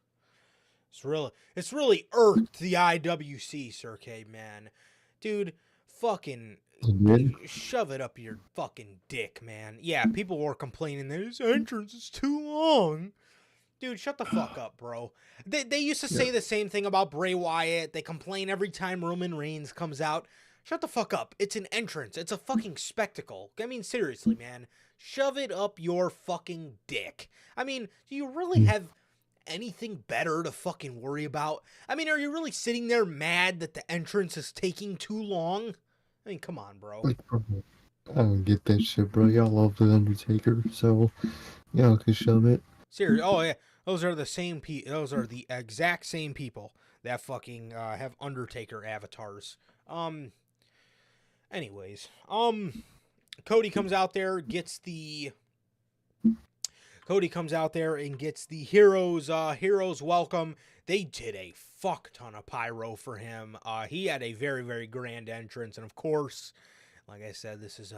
It's really irked the IWC circuit, man. Dude, fucking shove it up your fucking dick, man. Yeah, people were complaining that his entrance is too long. Dude, shut the fuck up, bro. They used to say the same thing about Bray Wyatt. They complain every time Roman Reigns comes out. Shut the fuck up. It's an entrance. It's a fucking spectacle. I mean, seriously, man. Shove it up your fucking dick. I mean, do you really have anything better to fucking worry about? I mean, are you really sitting there mad that the entrance is taking too long? I mean, come on, bro. Like, bro, I don't get that shit, bro. Y'all love The Undertaker, so y'all can shove it. Seriously. Oh, yeah. Those are the exact same people that fucking have Undertaker avatars. Anyways. Cody comes out there, and gets the heroes welcome. They did a fuck ton of pyro for him. He had a very, very grand entrance. And of course, like I said, this is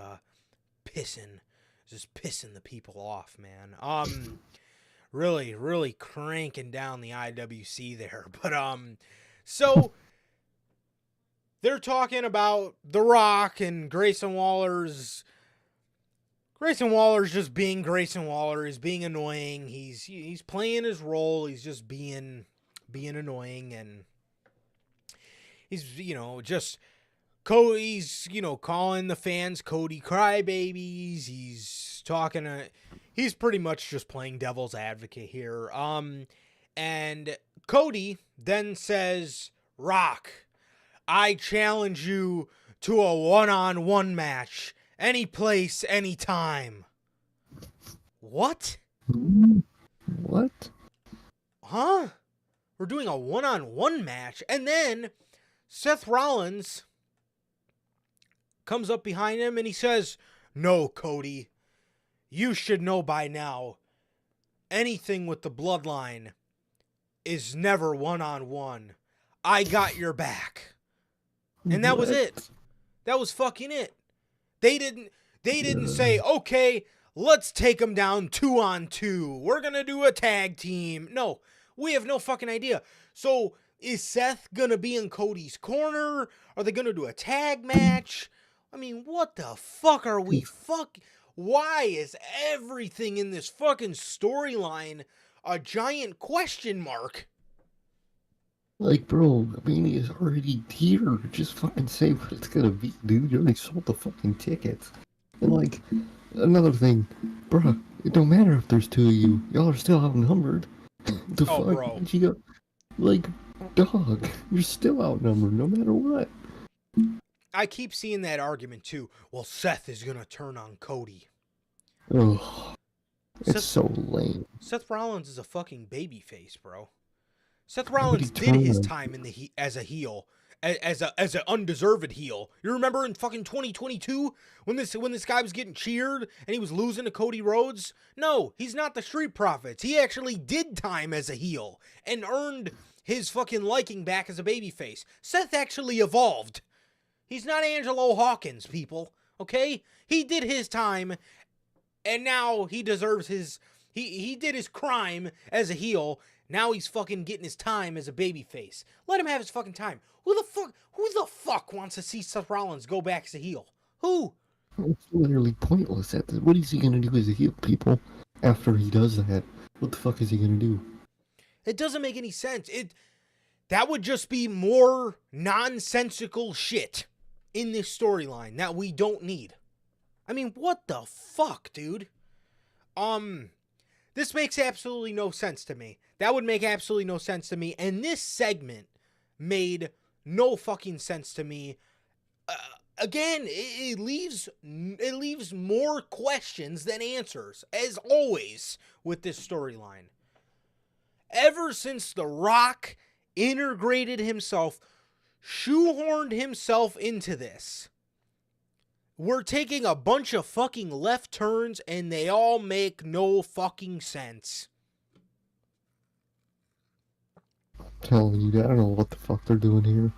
pissing the people off, man. Really, really cranking down the IWC there. But so they're talking about The Rock and Grayson Waller's just being Grayson Waller. He's being annoying. He's playing his role. He's just being annoying, and he's just Cody's calling the fans Cody crybabies. He's pretty much just playing devil's advocate here. And Cody then says, "Rock, I challenge you to a one-on-one match. Any place, any time." What? What? Huh? We're doing a one-on-one match. And then Seth Rollins comes up behind him and he says, "No, Cody. You should know by now. Anything with the bloodline is never one-on-one. I got your back." And that was it. That was fucking it. They didn't say, "Okay, let's take them down 2-on-2. We're going to do a tag team." No, we have no fucking idea. So is Seth going to be in Cody's corner? Are they going to do a tag match? I mean, what the fuck are we why is everything in this fucking storyline a giant question mark? Like, bro, I mean, he's already here. Just fucking say what it's gonna be, dude. You already sold the fucking tickets. And, like, another thing, bro, it don't matter if there's two of you. Y'all are still outnumbered. The fuck? Bro. You got, like, dog, you're still outnumbered no matter what. I keep seeing that argument, too. Well, Seth is going to turn on Cody. Ugh. It's so lame. Seth Rollins is a fucking babyface, bro. Seth Rollins did his time as a heel as an undeserved heel. You remember in fucking 2022 when this guy was getting cheered and he was losing to Cody Rhodes? No, he's not the Street Profits. He actually did time as a heel and earned his fucking liking back as a babyface. Seth actually evolved. He's not Angelo Hawkins, people. Okay? He did his time, and now he deserves his... He did his crime as a heel. Now he's fucking getting his time as a babyface. Let him have his fucking time. Who the fuck wants to see Seth Rollins go back as a heel? Who? It's literally pointless at this. What is he gonna do as a heel, people? After he does that, what the fuck is he gonna do? It doesn't make any sense. That would just be more nonsensical shit in this storyline that we don't need. I mean, what the fuck, dude? This makes absolutely no sense to me. That would make absolutely no sense to me. And this segment made no fucking sense to me. Again, it leaves more questions than answers, as always with this storyline. Ever since The Rock integrated himself, shoehorned himself into this, we're taking a bunch of fucking left turns and they all make no fucking sense. I'm telling you, I don't know what the fuck they're doing here.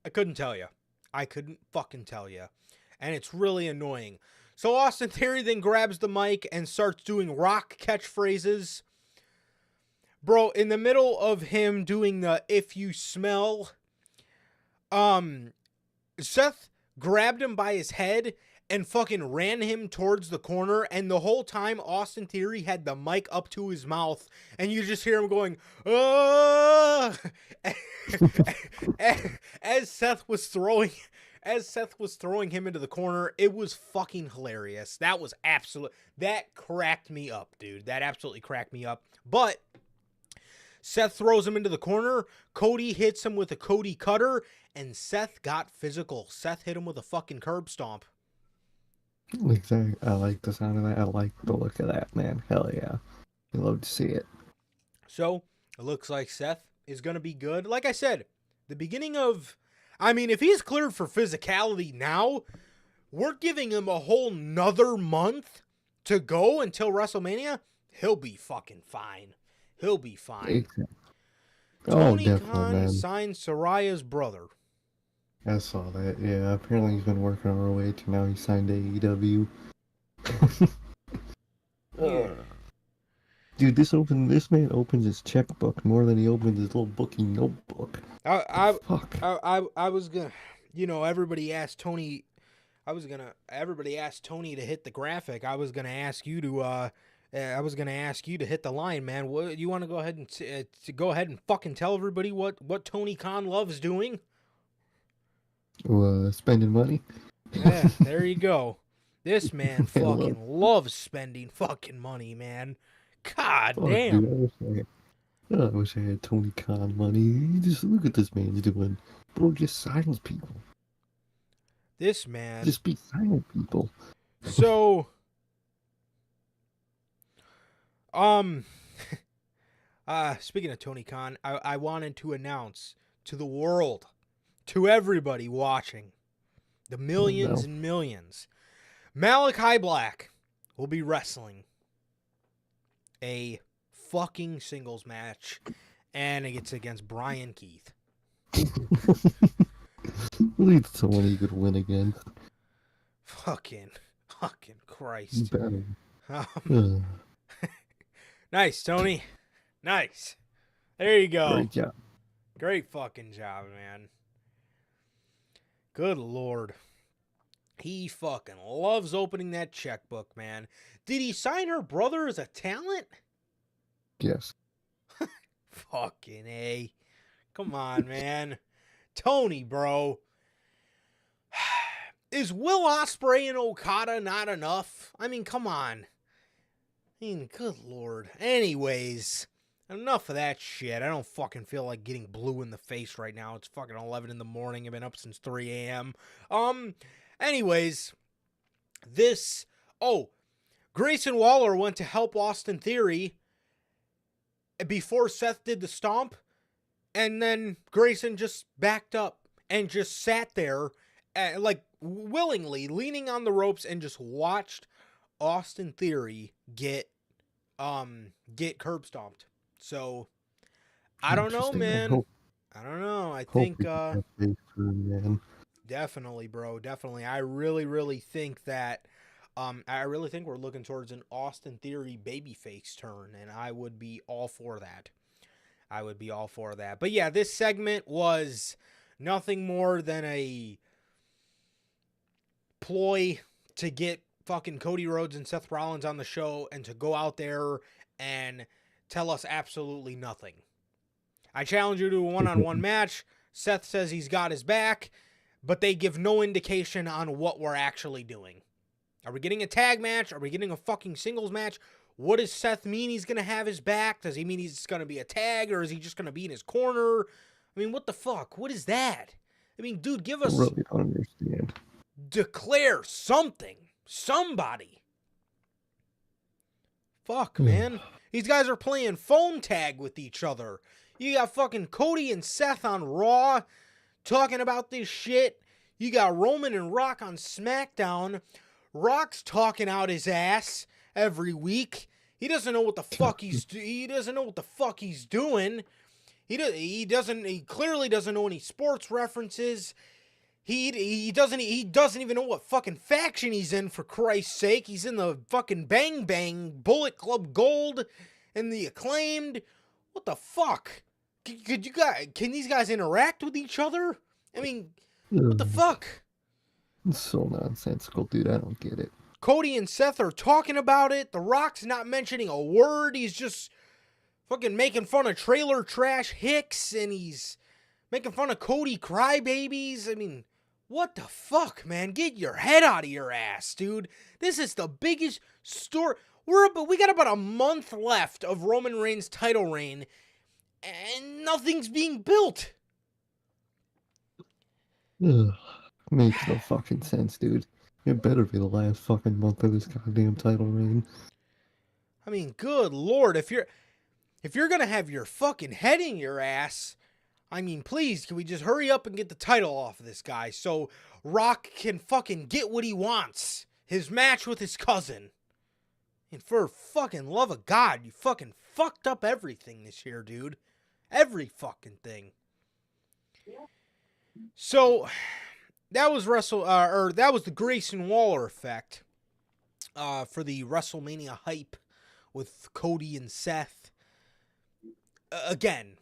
I couldn't tell you. I couldn't fucking tell you. And it's really annoying. So Austin Theory then grabs the mic and starts doing Rock catchphrases. Bro, in the middle of him doing the "if you smell," Seth grabbed him by his head and fucking ran him towards the corner, and the whole time Austin Theory had the mic up to his mouth, and you just hear him going, "Ah!" as Seth was throwing him into the corner. It was fucking hilarious. That cracked me up, dude. That absolutely cracked me up. But Seth throws him into the corner. Cody hits him with a Cody cutter, and Seth got physical. Seth hit him with a fucking curb stomp. Exactly. I like the sound of that. I like the look of that, man. Hell yeah. I love to see it. So, it looks like Seth is going to be good. Like I said, the beginning of... I mean, if he's cleared for physicality now, we're giving him a whole nother month to go until WrestleMania. He'll be fucking fine. He'll be fine. Exactly. Tony definitely, Khan man. signed Soraya's brother. I saw that. Yeah, apparently he's been working on ROH, and now he signed AEW. Yeah. Dude, this man opens his checkbook more than he opens his little booking notebook. Fuck. I was gonna, everybody asked Tony. Everybody asked Tony to hit the graphic. I was gonna ask you to hit the line, man. What you want to go ahead and to go ahead and fucking tell everybody what Tony Khan loves doing? Spending money. Yeah, there you go. This man fucking loves spending fucking money, man. God damn. Dude, I wish I had Tony Khan money. You just look at this man's doing. Bro, just silence people. This man. Just be silent people. So, speaking of Tony Khan, I wanted to announce to the world, to everybody watching, the millions and millions, Malachi Black will be wrestling a fucking singles match, and it's against Brian Keith. Lead someone he could win again. Fucking Christ. Nice, Tony. Nice. There you go. Great job. Great fucking job, man. Good Lord. He fucking loves opening that checkbook, man. Did he sign her brother as a talent? Yes. Fucking A. Come on, man. Tony, bro. Is Will Ospreay and Okada not enough? I mean, come on. I mean, good Lord. Anyways, enough of that shit. I don't fucking feel like getting blue in the face right now. It's fucking 11 in the morning. I've been up since 3 a.m. Anyways, Grayson Waller went to help Austin Theory before Seth did the stomp. And then Grayson just backed up and just sat there, like willingly leaning on the ropes, and just watched Austin Theory get curb stomped. So I don't know, Interesting. man. I don't know. I Hope think we get that face through, man. definitely, bro. Definitely. I really think that I really think we're looking towards an Austin Theory babyface turn, and I would be all for that. I would be all for that. But yeah, this segment was nothing more than a ploy to get fucking Cody Rhodes and Seth Rollins on the show and to go out there and tell us absolutely nothing. I challenge you to a one-on-one match. Seth says he's got his back, but they give no indication on what we're actually doing. Are we getting a tag match? Are we getting a fucking singles match? What does Seth mean he's going to have his back? Does he mean he's going to be a tag, or is he just going to be in his corner? I mean, what the fuck? What is that? I mean, dude, give us... I really don't understand. Declare something. Somebody. Fuck, man. These guys are playing phone tag with each other. You got fucking Cody and Seth on Raw talking about this shit. You got Roman and Rock on SmackDown. Rock's talking out his ass every week. He doesn't know what the fuck he's doing. He clearly doesn't know any sports references. He doesn't even know what fucking faction he's in, for Christ's sake. He's in the fucking Bang Bang, Bullet Club Gold, and the Acclaimed. What the fuck? Can these guys interact with each other? I mean, what the fuck? It's so nonsensical, dude. I don't get it. Cody and Seth are talking about it. The Rock's not mentioning a word. He's just fucking making fun of Trailer Trash Hicks, and he's making fun of Cody Crybabies. I mean, what the fuck, man? Get your head out of your ass, dude. This is the biggest story. We got about a month left of Roman Reigns' title reign, and nothing's being built. Ugh, makes no fucking sense, dude. It better be the last fucking month of this goddamn title reign. I mean, good lord, if you're gonna have your fucking head in your ass, I mean, please, can we just hurry up and get the title off of this guy so Rock can fucking get what he wants? His match with his cousin. And for fucking love of God, you fucking fucked up everything this year, dude. Every fucking thing. So that was the Grayson Waller effect for the WrestleMania hype with Cody and Seth. Again,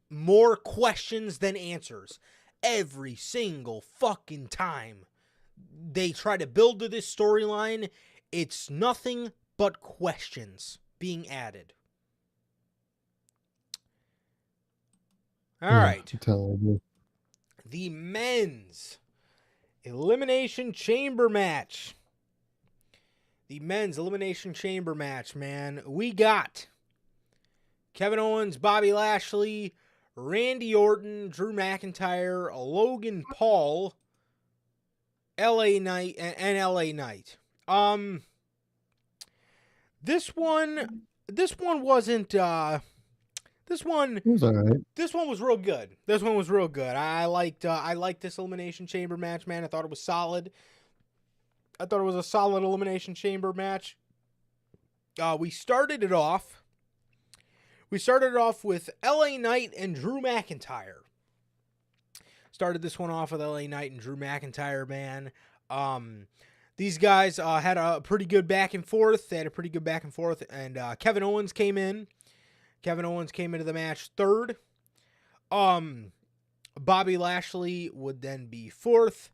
more questions than answers. Every single fucking time they try to build to this storyline, it's nothing but questions being added. All right. The men's Elimination Chamber match. The men's Elimination Chamber match, man. We got Kevin Owens, Bobby Lashley, Randy Orton, Drew McIntyre, Logan Paul, LA Knight, and LA Knight. This one wasn't. This one. It was alright. This one was real good. I liked this Elimination Chamber match, man. I thought it was solid. I thought it was a solid Elimination Chamber match. We started it off with LA Knight and Drew McIntyre. Started this one off with LA Knight and Drew McIntyre, man. These guys had a pretty good back and forth. And Kevin Owens came in. Kevin Owens came into the match third. Bobby Lashley would then be fourth.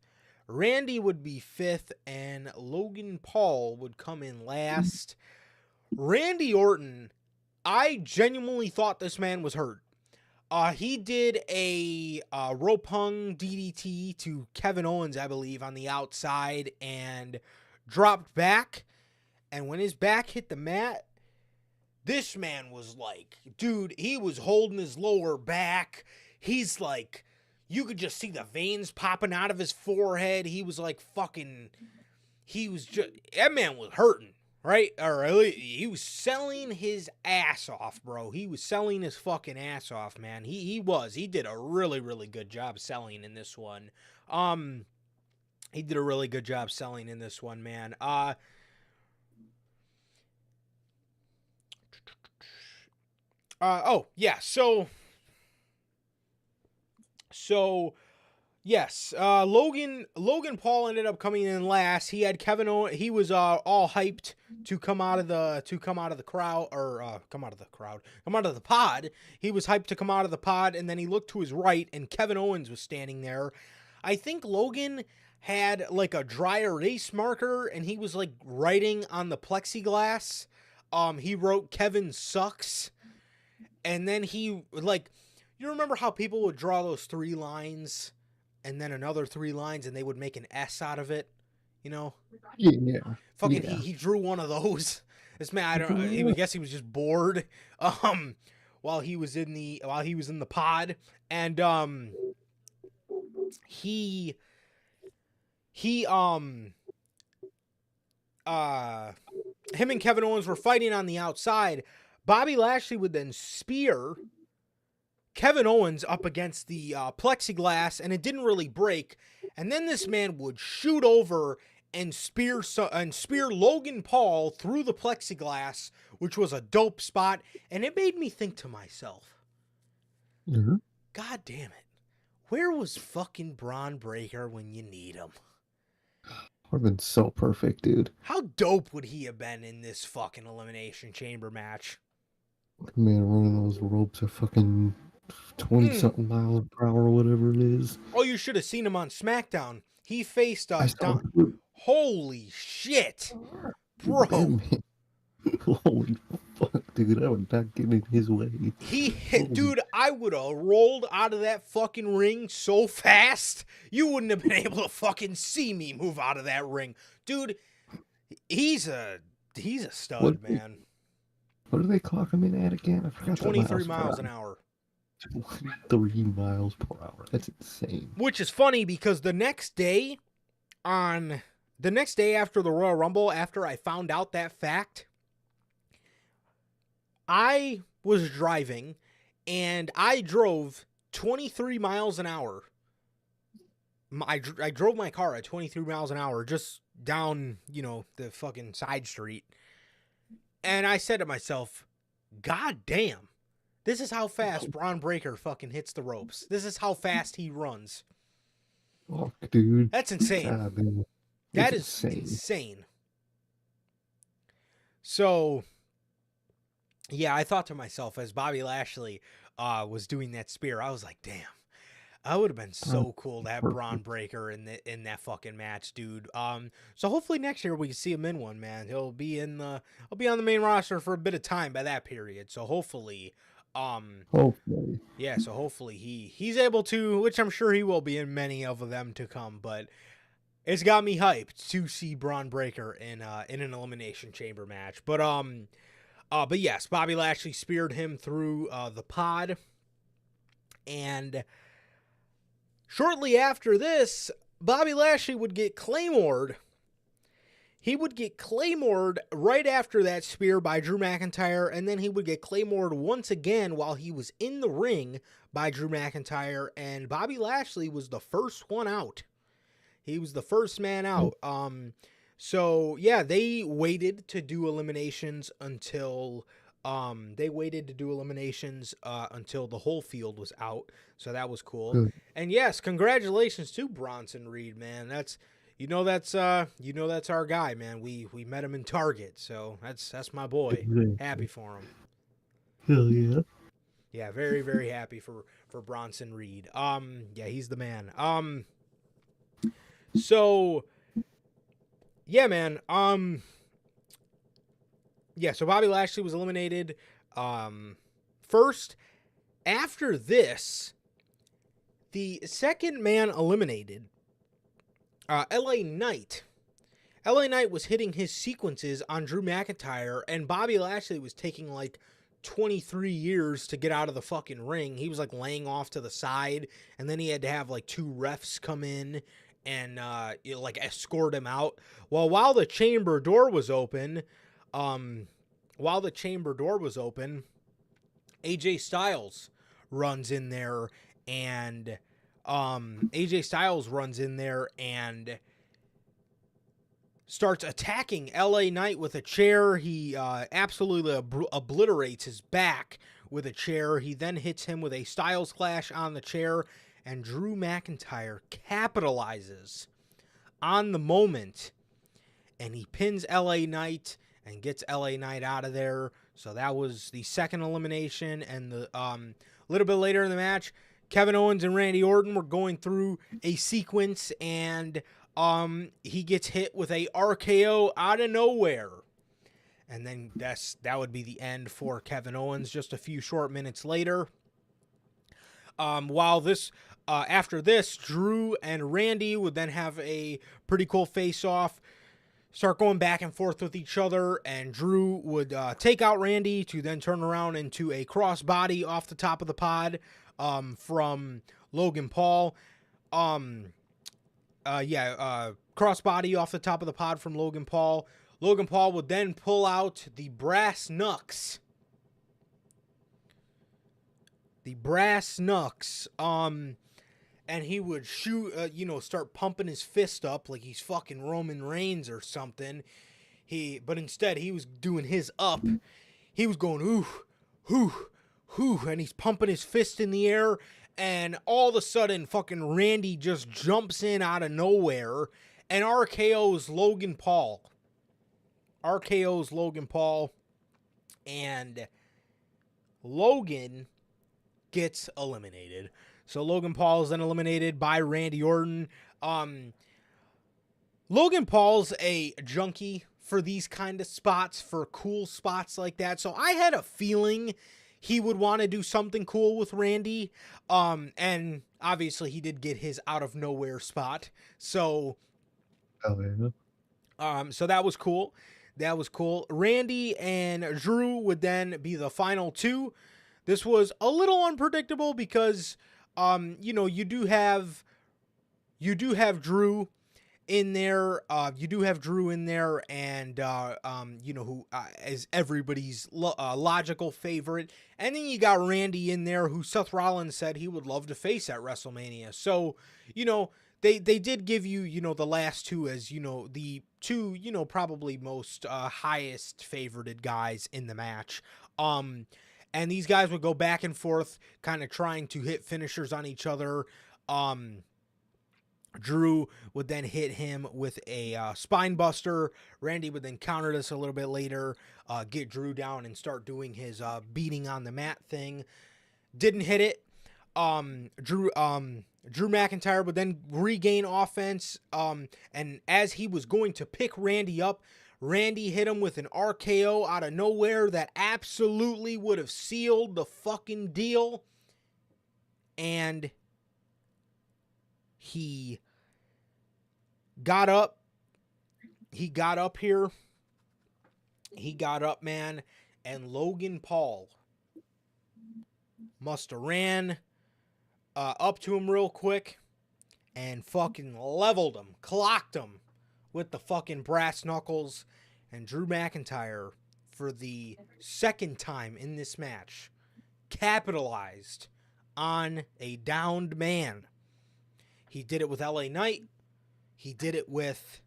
Randy would be fifth. And Logan Paul would come in last. Randy Orton, I genuinely thought this man was hurt. He did a rope hung DDT to Kevin Owens, I believe, on the outside and dropped back. And when his back hit the mat, this man was like, dude, he was holding his lower back. He's like, you could just see the veins popping out of his forehead. He was like fucking, that man was hurting. right? Or at least he was selling his ass off, bro. He was selling his fucking ass off, man. He did a really, really good job selling in this one. He did a really good job selling in this one, man. Oh yeah, so yes, Logan Paul ended up coming in last. He had Kevin Owens. He was all hyped to come out of the crowd, or come out of the pod. He was hyped to come out of the pod, and then he looked to his right, and Kevin Owens was standing there. I think Logan had like a dry erase marker, and he was like writing on the plexiglass. He wrote "Kevin sucks," and then he like, you remember how people would draw those 3 lines? And then another 3 lines, and they would make an S out of it, you know? Yeah. Fucking, yeah. he drew one of those. This man, I guess he was just bored, while he was in the pod, and him and Kevin Owens were fighting on the outside. Bobby Lashley would then spear Kevin Owens up against the plexiglass, and it didn't really break. And then this man would shoot over and spear Logan Paul through the plexiglass, which was a dope spot. And it made me think to myself, God damn it, where was fucking Braun Breaker when you need him? Would have been so perfect, dude. How dope would he have been in this fucking Elimination Chamber match? Man, running those ropes at fucking 20-something miles per hour or whatever it is. Oh, you should have seen him on SmackDown. He faced Don. It. Holy shit, bro! Holy fuck, dude! I would not get in his way. He hit, dude. I would have rolled out of that fucking ring so fast you wouldn't have been able to fucking see me move out of that ring, dude. He's a stud, man. What do they clock him in at again? I forgot. 23 miles an hour. 23 miles per hour. That's insane. Which is funny because the next day after the Royal Rumble, after I found out that fact, I was driving and I drove 23 miles an hour. I drove my car at 23 miles an hour just down, the fucking side street. And I said to myself, God damn. This is how fast Braun Breaker fucking hits the ropes. This is how fast he runs. Fuck, dude. That's insane. God, man. That is insane. So, yeah, I thought to myself as Bobby Lashley was doing that spear, I was like, damn. I would have been so cool to have Braun Breaker in that fucking match, dude. So hopefully next year we can see him in one, man. He'll be on the main roster for a bit of time by that period. So hopefully. Hopefully. Yeah, so hopefully he's able to, which I'm sure he will be in many of them to come, but it's got me hyped to see Braun Breaker in an Elimination Chamber match. But yes, Bobby Lashley speared him through the pod, and shortly after this, Bobby Lashley would get Claymored. He would get Claymored right after that spear by Drew McIntyre, and then he would get Claymored once again while he was in the ring by Drew McIntyre, and Bobby Lashley was the first one out. He was the first man out. So yeah, they waited to do eliminations until the whole field was out. So that was cool. Good. And yes, congratulations to Bronson Reed, man. That's our guy, man. We met him in Target, so that's my boy. Exactly. Happy for him. Hell yeah. Yeah, very, very happy for Bronson Reed. Yeah, he's the man. So yeah, man. Yeah, so Bobby Lashley was eliminated first. After this, the second man eliminated, LA Knight. LA Knight was hitting his sequences on Drew McIntyre, and Bobby Lashley was taking like 23 years to get out of the fucking ring. He was like laying off to the side, and then he had to have like 2 refs come in and like escort him out. Well, while the chamber door was open, while the chamber door was open, AJ Styles runs in there and starts attacking LA Knight with a chair. He absolutely obliterates his back with a chair. He then hits him with a Styles Clash on the chair, and Drew McIntyre capitalizes on the moment, and he pins LA Knight and gets LA Knight out of there. So that was the second elimination. And the little bit later in the match, Kevin Owens and Randy Orton were going through a sequence, and he gets hit with a RKO out of nowhere. And then that would be the end for Kevin Owens just a few short minutes later. After this, Drew and Randy would then have a pretty cool face-off, start going back and forth with each other, and Drew would take out Randy to then turn around into a crossbody off the top of the pod from Logan Paul. Crossbody off the top of the pod from Logan Paul. Logan Paul would then pull out the brass knucks. And he would start pumping his fist up like he's fucking Roman Reigns or something. But instead he was doing his up. He was going ooh, hoo, hoo, and he's pumping his fist in the air. And all of a sudden, fucking Randy just jumps in out of nowhere and RKO's Logan Paul. And Logan gets eliminated. So Logan Paul is then eliminated by Randy Orton. Logan Paul's a junkie for these kind of spots, for cool spots like that. So I had a feeling he would want to do something cool with Randy. And obviously he did get his out of nowhere spot. So, so that was cool. Randy and Drew would then be the final two. This was a little unpredictable because, you do have Drew in there. And who is everybody's logical favorite. And then you got Randy in there, who Seth Rollins said he would love to face at WrestleMania. So, they did give you, the last two as, the two, probably most highest favorited guys in the match. And these guys would go back and forth, kind of trying to hit finishers on each other. Drew would then hit him with a spine buster. Randy would then counter this a little bit later, get Drew down and start doing his beating on the mat thing. Didn't hit it. Drew McIntyre would then regain offense. And as he was going to pick Randy up, Randy hit him with an RKO out of nowhere that absolutely would have sealed the fucking deal. And he got up. He got up, man. And Logan Paul must have ran up to him real quick and fucking leveled him, clocked him with the fucking brass knuckles. And Drew McIntyre, for the second time in this match, capitalized on a downed man. He did it with LA Knight. He did it with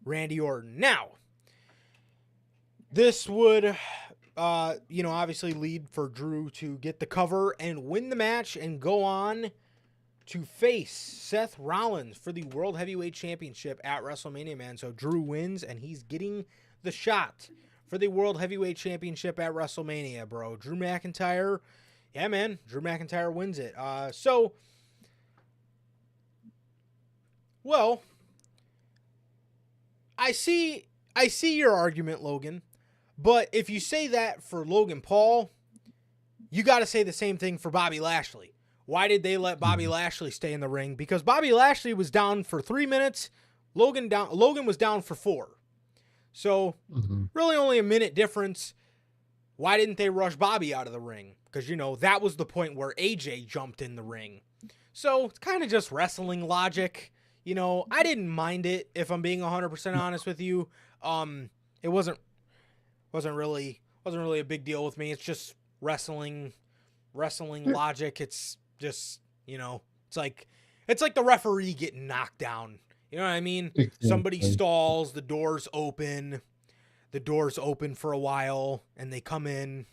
Randy Orton. Now, this would, obviously lead for Drew to get the cover and win the match and go on to face Seth Rollins for the World Heavyweight Championship at WrestleMania, man. So Drew wins, and he's getting the shot for the World Heavyweight Championship at WrestleMania, bro. Drew McIntyre, yeah, man. Drew McIntyre wins it. Well, I see your argument, Logan. But if you say that for Logan Paul, you got to say the same thing for Bobby Lashley. Why did they let Bobby Lashley stay in the ring? Because Bobby Lashley was down for 3 minutes. Logan was down for 4. So, really only a minute difference. Why didn't they rush Bobby out of the ring? Because, that was the point where AJ jumped in the ring. So, it's kind of just wrestling logic. I didn't mind it, if I'm being 100% honest with you. it wasn't really a big deal with me. It's just wrestling logic. It's just, it's like the referee getting knocked down. You know what I mean? Somebody Exactly. stalls, the doors open for a while, and they come in.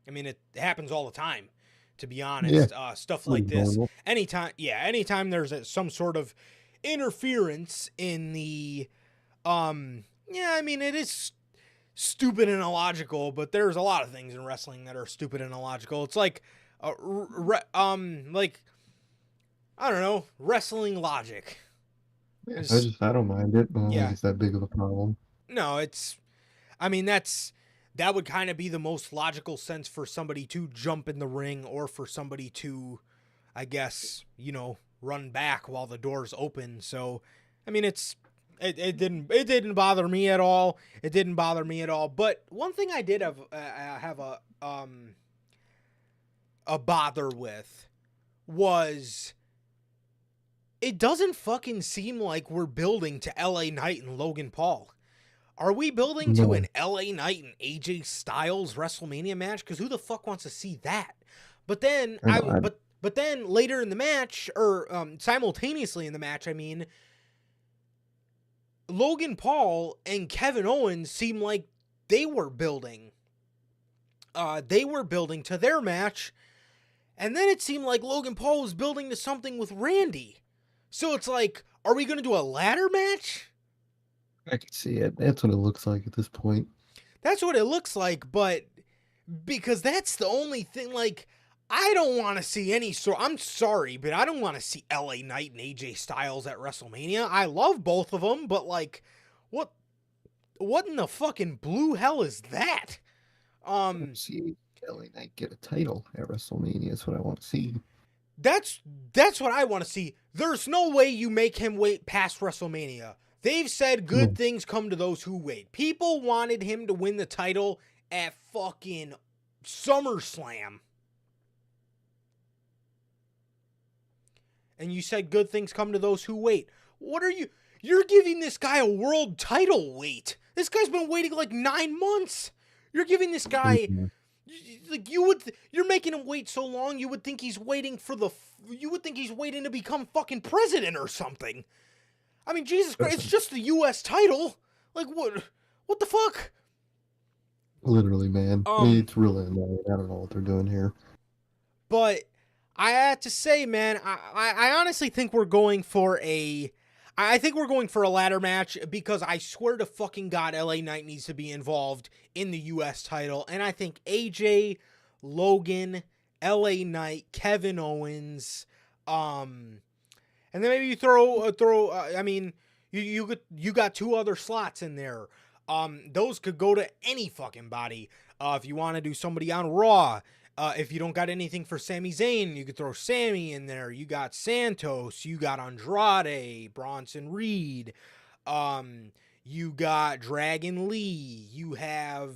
I mean, it happens all the time, to be honest. Stuff like Pretty this. normal. Anytime there's some sort of interference in the, I mean, it is stupid and illogical, but there's a lot of things in wrestling that are stupid and illogical. It's like, like, I don't know, wrestling logic. Yeah, I don't mind it. I don't Yeah. think it's that big of a problem. No, that would kind of be the most logical sense for somebody to jump in the ring, or for somebody to, I guess, run back while the door's open. So, I mean, it didn't bother me at all. It didn't bother me at all. But one thing I did have a bother with was, it doesn't fucking seem like we're building to LA Knight and Logan Paul. Are we building to an LA Knight and AJ Styles WrestleMania match? Because who the fuck wants to see that? But then but then later in the match, or simultaneously in the match, I mean, Logan Paul and Kevin Owens seem like they were building to their match, and then it seemed like Logan Paul was building to something with Randy. So it's like, are we going to do a ladder match? I can see it. That's what it looks like at this point. That's what it looks like, but because that's the only thing, like, I don't want to see I'm sorry, but I don't want to see LA Knight and AJ Styles at WrestleMania. I love both of them, but like, what in the fucking blue hell is that? See LA Knight get a title at WrestleMania. That's what I want to see. That's what I want to see. There's no way you make him wait past WrestleMania. They've said good things come to those who wait. People wanted him to win the title at fucking SummerSlam. And you said good things come to those who wait. What are you? You're giving this guy a world title wait. This guy's been waiting like 9 months. You're giving this guy, like, you're making him wait so long, you would think he's waiting to become fucking president or something. I mean, Jesus Christ, it's just the U.S. title. Like, what the fuck? Literally, man. It's really annoying. I don't know what they're doing here. But I have to say, man, I honestly think we're going for a ladder match, because I swear to fucking God, LA Knight needs to be involved in the U.S. title. And I think AJ, Logan, LA Knight, Kevin Owens, and then maybe you throw. I mean, you got 2 other slots in there. Those could go to any fucking body. If you want to do somebody on Raw, if you don't got anything for Sami Zayn, you could throw Sami in there. You got Santos, you got Andrade, Bronson Reed, you got Dragon Lee, you have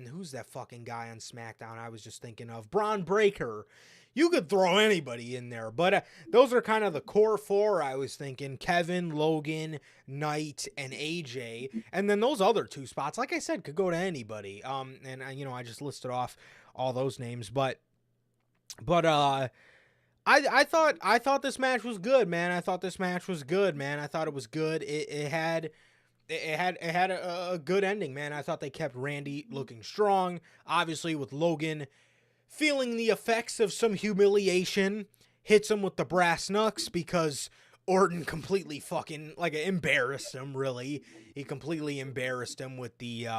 who's that fucking guy on SmackDown I was just thinking of? Braun Breaker. You could throw anybody in there, but those are kind of the core 4 I was thinking: Kevin, Logan, Knight, and AJ. And then those other 2 spots, like I said, could go to anybody. And I just listed off all those names, but I thought this match was good, man. I thought it was good. It had a good ending, man. I thought they kept Randy looking strong. Obviously, with Logan feeling the effects of some humiliation, hits him with the brass knucks because Orton completely fucking, like, embarrassed him, really. He completely embarrassed him with the,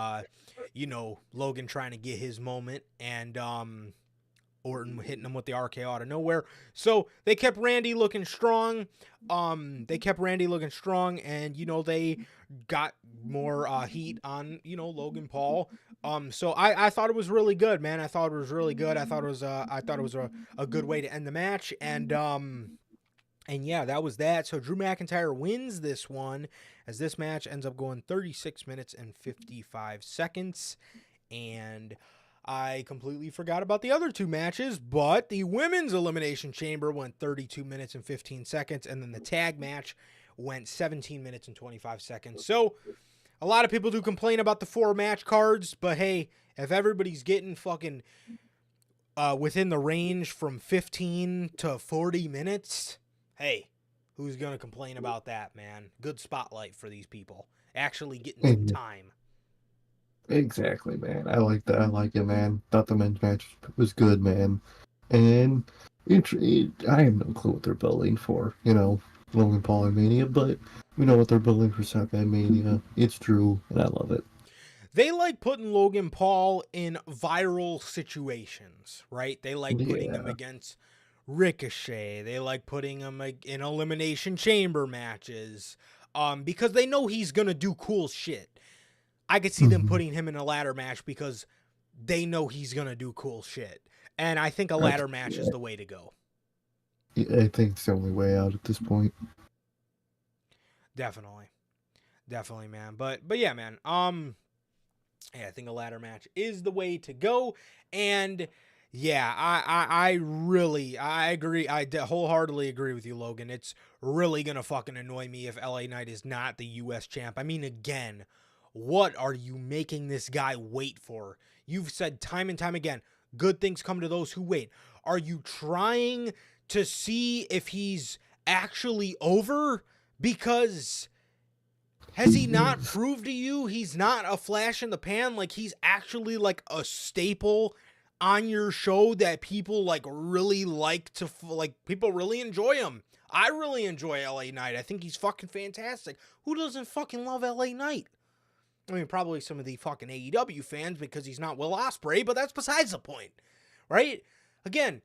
Logan trying to get his moment, and Orton hitting him with the RKO out of nowhere. So they kept Randy looking strong. And, they got more heat on, Logan Paul. So I thought it was really good, man. I thought it was really good. I thought it was a good way to end the match. And yeah, that was that. So Drew McIntyre wins this one, as this match ends up going 36 minutes and 55 seconds. And I completely forgot about the other 2 matches, but the women's Elimination Chamber went 32 minutes and 15 seconds, and then the tag match went 17 minutes and 25 seconds. So A lot of people do complain about the 4 match cards, but hey, if everybody's getting fucking within the range from 15 to 40 minutes, hey, who's going to complain about that, man? Good spotlight for these people. Actually getting some time. Exactly, man. I like that. I like it, man. Thought the men's match was good, man. And I have no clue what they're building for, Logan Paul and Mania, but we know what they're building for Seth and Mania. It's true, and I love it. They like putting Logan Paul in viral situations, right? They like putting him against Ricochet. They like putting him in Elimination Chamber matches because they know he's going to do cool shit. I could see them putting him in a ladder match because they know he's going to do cool shit. And I think a ladder match is the way to go. Yeah, I think it's the only way out at this point. Definitely, man. But yeah, man. Yeah, I think a ladder match is the way to go. And yeah, I agree. I wholeheartedly agree with you, Logan. It's really gonna fucking annoy me if LA Knight is not the US champ. I mean, again, what are you making this guy wait for? You've said time and time again, good things come to those who wait. Are you trying to see if he's actually over? Because has he not proved to you he's not a flash in the pan? Like, he's actually like a staple on your show that people like really like to, like, people really enjoy him. I really enjoy LA Knight. I think he's fucking fantastic. Who doesn't fucking love LA Knight? I mean, probably some of the fucking AEW fans because he's not Will Ospreay, but that's besides the point, right? Again,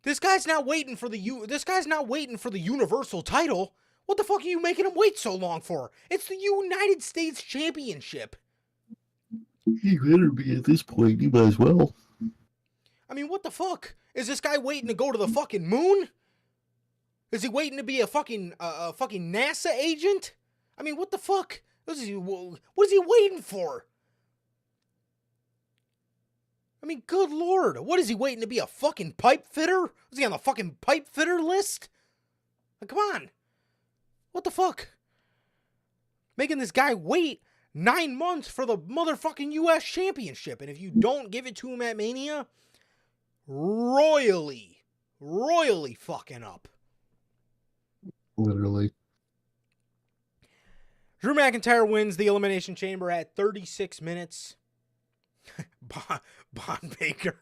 this guy's not waiting for the Universal title. What the fuck are you making him wait so long for? It's the United States Championship. He better be at this point. You might as well. I mean, what the fuck? Is this guy waiting to go to the fucking moon? Is he waiting to be a fucking NASA agent? I mean, what the fuck? What is he waiting for? I mean, good lord. What is he waiting to be, a fucking pipe fitter? Is he on the fucking pipe fitter list? Like, come on. What the fuck? Making this guy wait 9 months for the motherfucking US championship. And if you don't give it to him at Mania, royally fucking up. Literally. Drew McIntyre wins the Elimination Chamber at 36 minutes. Bond Baker.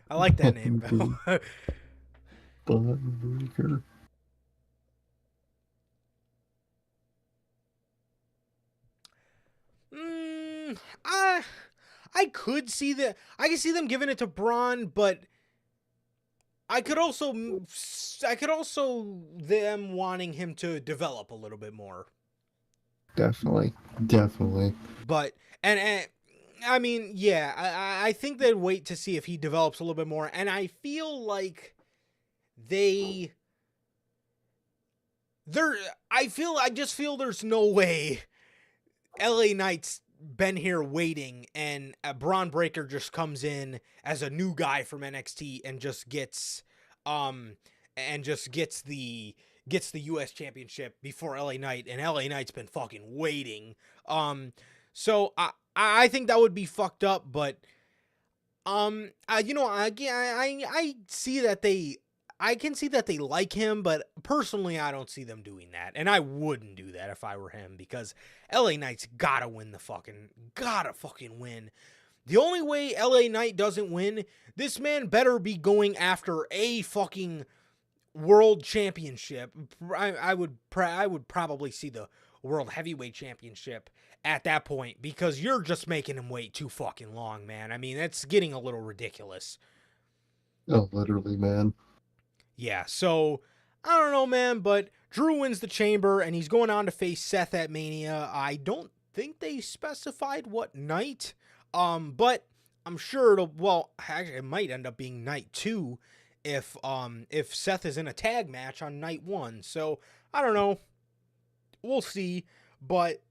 I like that name, Bill. Bond Baker. I could see that. I could see them giving it to Braun, but I could also them wanting him to develop a little bit more. Definitely. But and I mean, yeah, I think they'd wait to see if he develops a little bit more, and I feel like I just feel there's no way LA Knight's been here waiting and Braun Breaker just comes in as a new guy from NXT and just gets the US championship before LA Knight, and LA Knight's been fucking waiting. So I think that would be fucked up, but I see that I can see that they like him, but personally, I don't see them doing that. And I wouldn't do that if I were him, because LA Knight's gotta fucking win. The only way LA Knight doesn't win, this man better be going after a fucking world championship. I would probably see the world heavyweight championship at that point, because you're just making him wait too fucking long, man. I mean, that's getting a little ridiculous. Oh, literally, man. Yeah, so, I don't know, man, but Drew wins the Chamber, and he's going on to face Seth at Mania. I don't think they specified what night, but I'm sure actually, it might end up being night 2 if Seth is in a tag match on night 1. So, I don't know. We'll see, but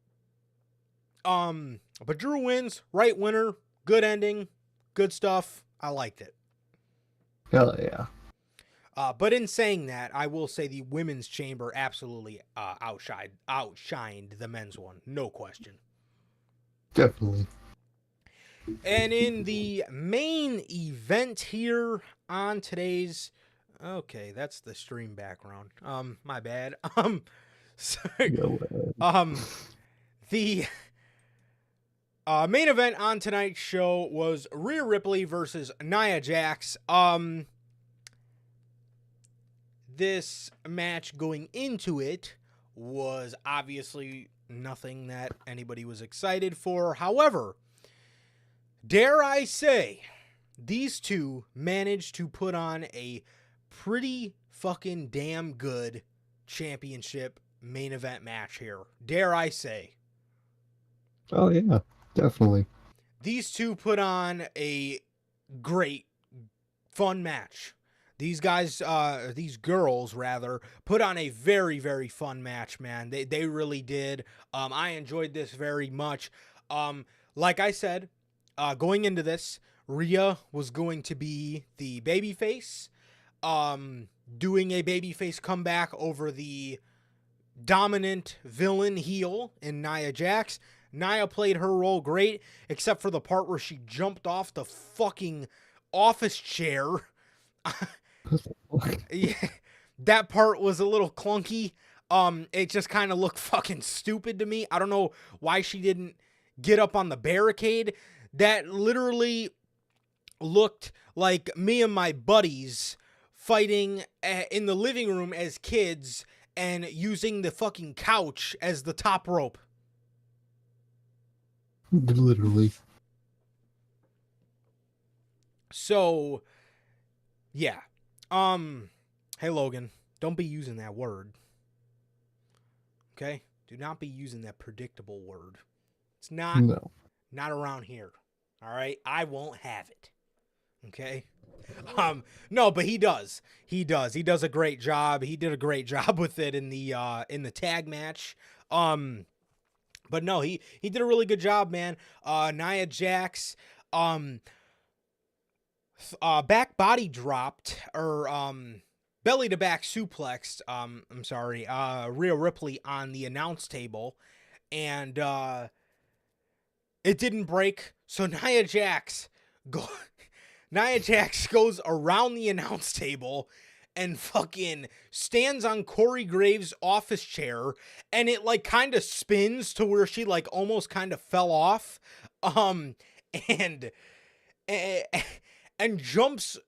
Drew wins, right winner, good ending, good stuff. I liked it. Hell yeah. But in saying that, I will say the women's chamber absolutely outshined the men's one. No question. Definitely. And in the main event here on today's... Okay, that's the stream background. My bad. Sorry. The main event on tonight's show was Rhea Ripley versus Nia Jax. This match going into it was obviously nothing that anybody was excited for. However, dare I say, these two managed to put on a pretty fucking damn good championship main event match here. Dare I say. Oh, yeah, definitely. These two put on a great, fun match. These guys, these girls rather, put on a very, very fun match, man. They really did. I enjoyed this very much. Like I said, going into this, Rhea was going to be the babyface, doing a babyface comeback over the dominant villain heel in Nia Jax. Nia played her role great, except for the part where she jumped off the fucking office chair. Yeah, that part was a little clunky. It just kind of looked fucking stupid to me. I don't know why she didn't get up on the barricade. That literally looked like me and my buddies fighting in the living room as kids and using the fucking couch as the top rope. Literally. So, yeah. Hey Logan, don't be using that word. Okay? Do not be using that predictable word. It's not around here. All right? I won't have it. Okay? No, but he does. He does a great job. He did a great job with it in the tag match. But no, he did a really good job, man. Nia Jax, back body dropped, or belly to back suplexed, Rhea Ripley on the announce table, and it didn't break, so Nia Jax goes around the announce table and fucking stands on Corey Graves' office chair, and it like kind of spins to where she like almost kind of fell off, and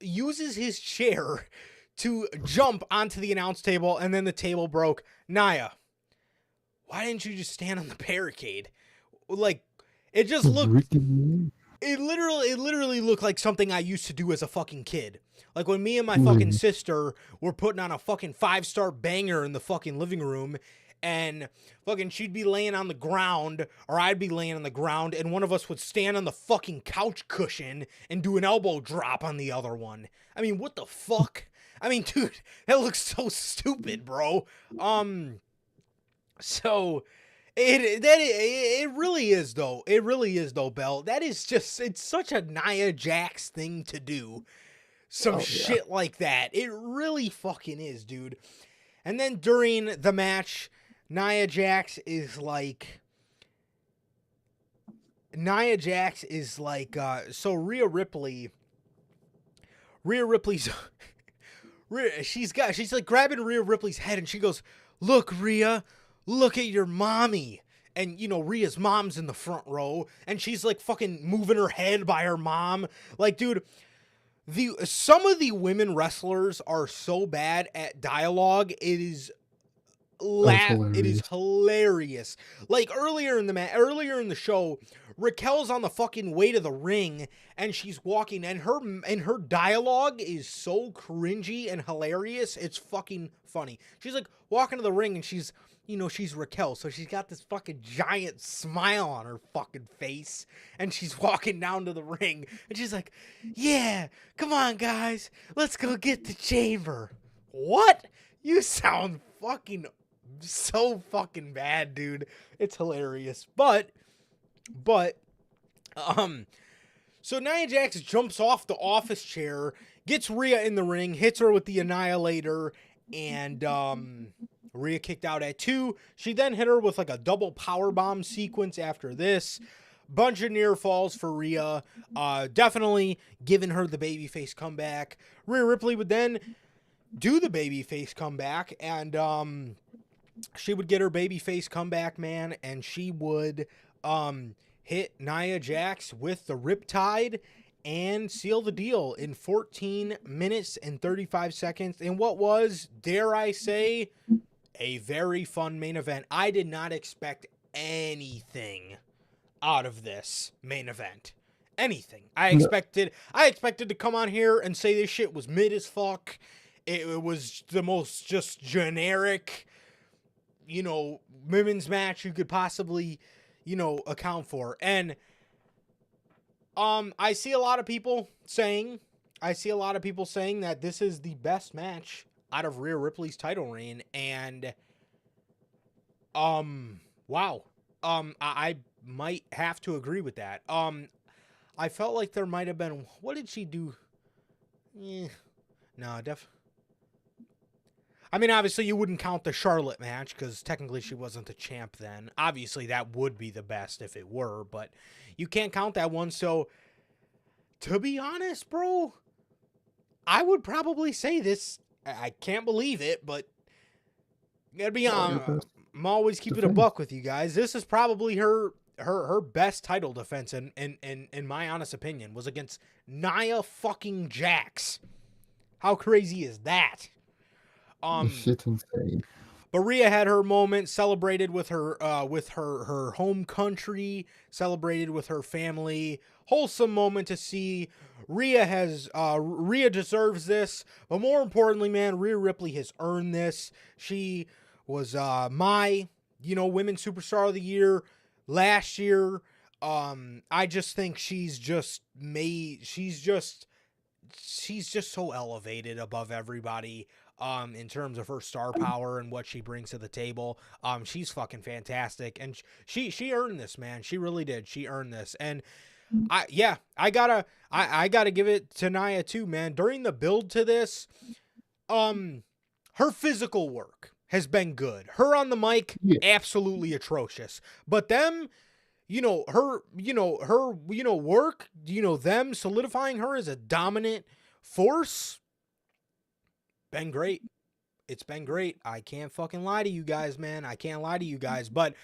uses his chair to jump onto the announce table, and then the table broke. Nia, why didn't you just stand on the barricade? Like, it just looked... It literally looked like something I used to do as a fucking kid. Like when me and my fucking sister were putting on a fucking 5-star banger in the fucking living room, and fucking she'd be laying on the ground, or I'd be laying on the ground, and one of us would stand on the fucking couch cushion and do an elbow drop on the other one. I mean, what the fuck? I mean, dude, that looks so stupid, bro. So... It really is though. It really is though, Bell. That is just, it's such a Nia Jax thing to do. Some shit like that. It really fucking is, dude. And then during the match, Nia Jax is like, so Rhea Ripley's, she's like grabbing Rhea Ripley's head, and she goes, "Look, Rhea, look at your mommy." And, you know, Rhea's mom's in the front row, and she's like fucking moving her head by her mom. Like, dude, some of the women wrestlers are so bad at dialogue, it is hilarious. Like earlier in the show, Raquel's on the fucking way to the ring, and she's walking, and her dialogue is so cringy and hilarious. It's fucking funny. She's like walking to the ring, and she's Raquel, so she's got this fucking giant smile on her fucking face, and she's walking down to the ring, and she's like, "Yeah, come on, guys, let's go get the chamber." What? You sound fucking so fucking bad, dude. It's hilarious. But so Nia Jax jumps off the office chair, gets Rhea in the ring, hits her with the Annihilator, and Rhea kicked out at 2. She then hit her with like a double powerbomb sequence after this. Bunch of near falls for Rhea. Definitely giving her the babyface comeback. Rhea Ripley would then do the babyface comeback, and she would get her babyface comeback, man, and she would hit Nia Jax with the Riptide and seal the deal in 14 minutes and 35 seconds in what was, dare I say, a very fun main event. I did not expect anything out of this main event. Anything. I expected to come on here and say this shit was mid as fuck. It was the most just generic, women's match you could possibly, account for. And I see a lot of people saying that this is the best match out of Rhea Ripley's title reign, and wow. I might have to agree with that. I felt like there might have been, what did she do? I mean, obviously you wouldn't count the Charlotte match because technically she wasn't the champ then. Obviously that would be the best if it were, but you can't count that one. So to be honest, bro, I would probably say this. I can't believe it, but gotta be honest. I'm always keeping a buck with you guys. This is probably her best title defense in my honest opinion, was against Nia fucking Jax. How crazy is that? Shit's insane. But Rhea had her moment, celebrated with her home country, celebrated with her family. Wholesome moment to see. Rhea deserves this, but more importantly, man, Rhea Ripley has earned this. She was my, women's superstar of the year last year. I just think she's just so elevated above everybody. In terms of her star power and what she brings to the table. She's fucking fantastic. And she earned this, man. She really did. She earned this. And I gotta give it to Nia too, man. During the build to this, her physical work has been good. Her on the mic, absolutely atrocious. But them, her work, them solidifying her as a dominant force, been great. It's been great. I can't fucking lie to you guys, man. I can't lie to you guys. But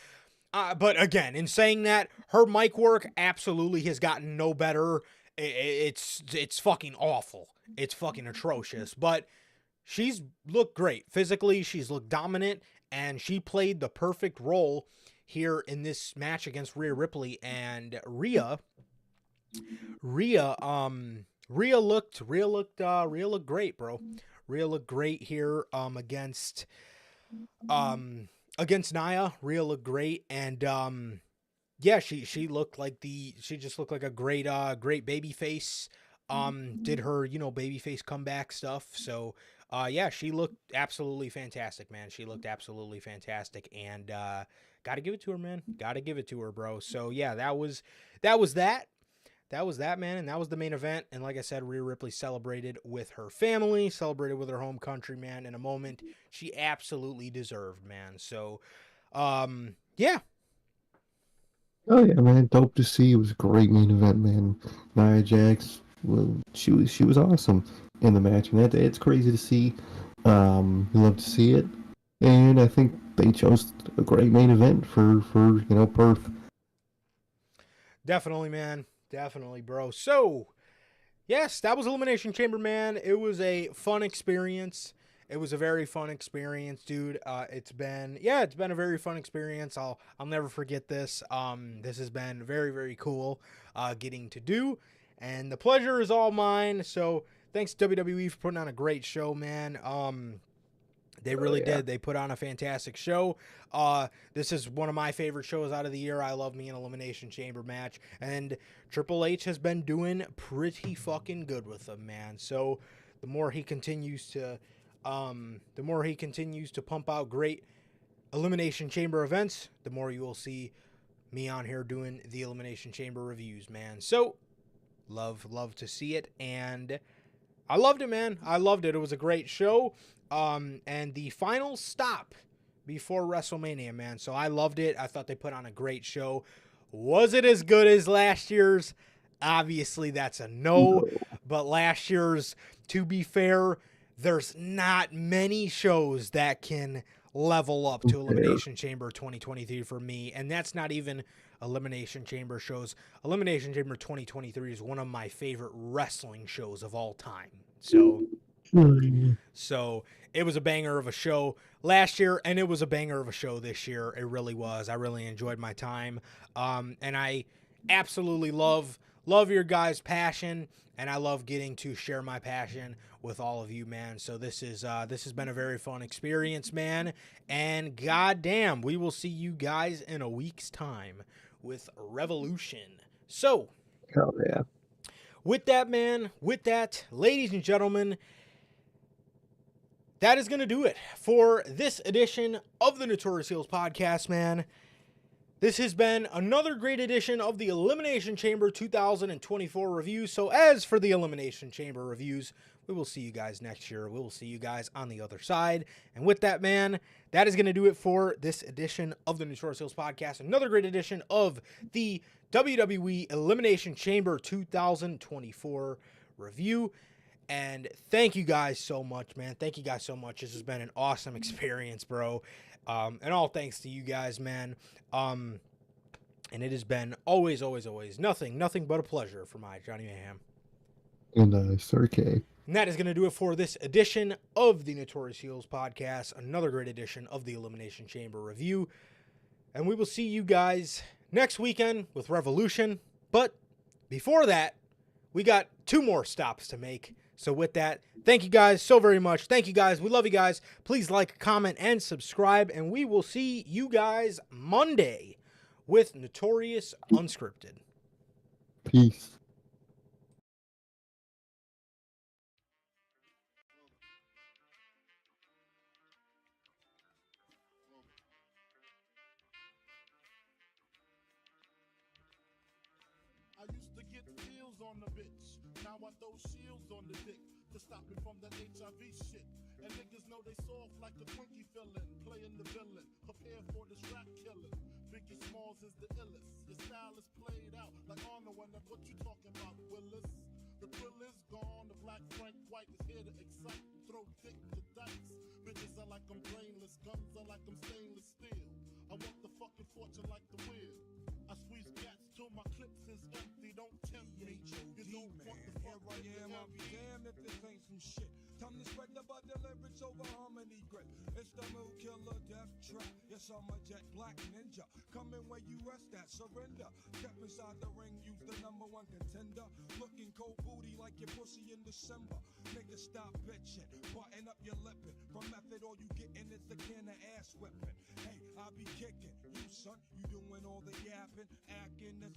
again, in saying that, her mic work absolutely has gotten no better. It's fucking awful. It's fucking atrocious. But she's looked great. Physically, she's looked dominant, and she played the perfect role here in this match against Rhea Ripley. And Rhea looked great, bro. Rhea looked great here against Nia. Rhea looked great, and she looked like she just looked like a great baby face. Did her babyface comeback stuff. So she looked absolutely fantastic, man. She looked absolutely fantastic, and gotta give it to her, man. Gotta give it to her, bro. So yeah, that was that. That was that, man, and that was the main event. And like I said, Rhea Ripley celebrated with her family, celebrated with her home country, man, in a moment she absolutely deserved, man. So, yeah. Oh yeah, man, dope to see. It was a great main event, man. Nia Jax, well, she was awesome in the match, and it's crazy to see. You love to see it, and I think they chose a great main event for Perth. Definitely, man. Definitely, bro. So, yes, that was Elimination Chamber, man. It was a fun experience. It was a very fun experience, dude. It's been a very fun experience. I'll never forget this. This has been very, very cool getting to do, and the pleasure is all mine. So, thanks WWE for putting on a great show, man. They really did. They put on a fantastic show. This is one of my favorite shows out of the year. I love me an Elimination Chamber match. And Triple H has been doing pretty fucking good with them, man. So the more he continues to pump out great Elimination Chamber events, the more you will see me on here doing the Elimination Chamber reviews, man. So love to see it. And I loved it, man. I loved it. It was a great show. And the final stop before WrestleMania, man. So I loved it. I thought they put on a great show. Was it as good as last year's? Obviously, that's a no. But last year's, to be fair, there's not many shows that can level up to Elimination Chamber 2023 for me. And that's not even Elimination Chamber shows. Elimination Chamber 2023 is one of my favorite wrestling shows of all time. So it was a banger of a show last year, and it was a banger of a show this year. It really was. I really enjoyed my time. And I absolutely love your guys' passion, and I love getting to share my passion with all of you, man. So this has been a very fun experience, man. And goddamn, we will see you guys in a week's time with Revolution. So, Hell yeah. with that, man, ladies and gentlemen, that is going to do it for this edition of the Notorious Heels podcast, man. This has been another great edition of the Elimination Chamber 2024 review. So as for the Elimination Chamber reviews, we will see you guys next year. We will see you guys on the other side. And with that, man, that is going to do it for this edition of the Notorious Heels podcast. Another great edition of the WWE Elimination Chamber 2024 review. And thank you guys so much, man. Thank you guys so much. This has been an awesome experience, bro. And all thanks to you guys, man. And it has been always nothing but a pleasure for my Johnny Mayhem. And Sir K. And that is going to do it for this edition of the Notorious Heels podcast. Another great edition of the Elimination Chamber review. And we will see you guys next weekend with Revolution. But before that, we got 2 more stops to make. So with that, thank you guys so very much. Thank you guys. We love you guys. Please like, comment, and subscribe. And we will see you guys Monday with Notorious Unscripted. Peace. I used to get deals on the bitch. Now I throw shields on the dick to stop me from that HIV shit. And niggas know they soft like a Twinkie fillin', playing the villain, prepare for this rap killing. Biggie Smalls is the illest. Your style is played out like Arnold, and that's what you talking about, Willis. The thrill is gone. The black Frank White is here to excite, throw dick to dice. Bitches are like I'm brainless, guns are like I'm stainless steel. I want the fucking fortune like the wheel. I squeeze gats till my clips is empty. Don't tempt me. You don't want the fuck Here I am, I'll be damned if this ain't some shit. Time to spread about the lyrics over harmony grip. It's the Mood Killer Death Trap. Yes, I'm a jet black ninja. Coming where you rest at, surrender. Step inside the ring, use the #1 contender. Looking cold booty like your pussy in December. Nigga, stop bitching, button up your lippin'. From method, all you gettin' is the can of ass whipping. Hey, I be kicking. You son, you doing all the yapping, acting.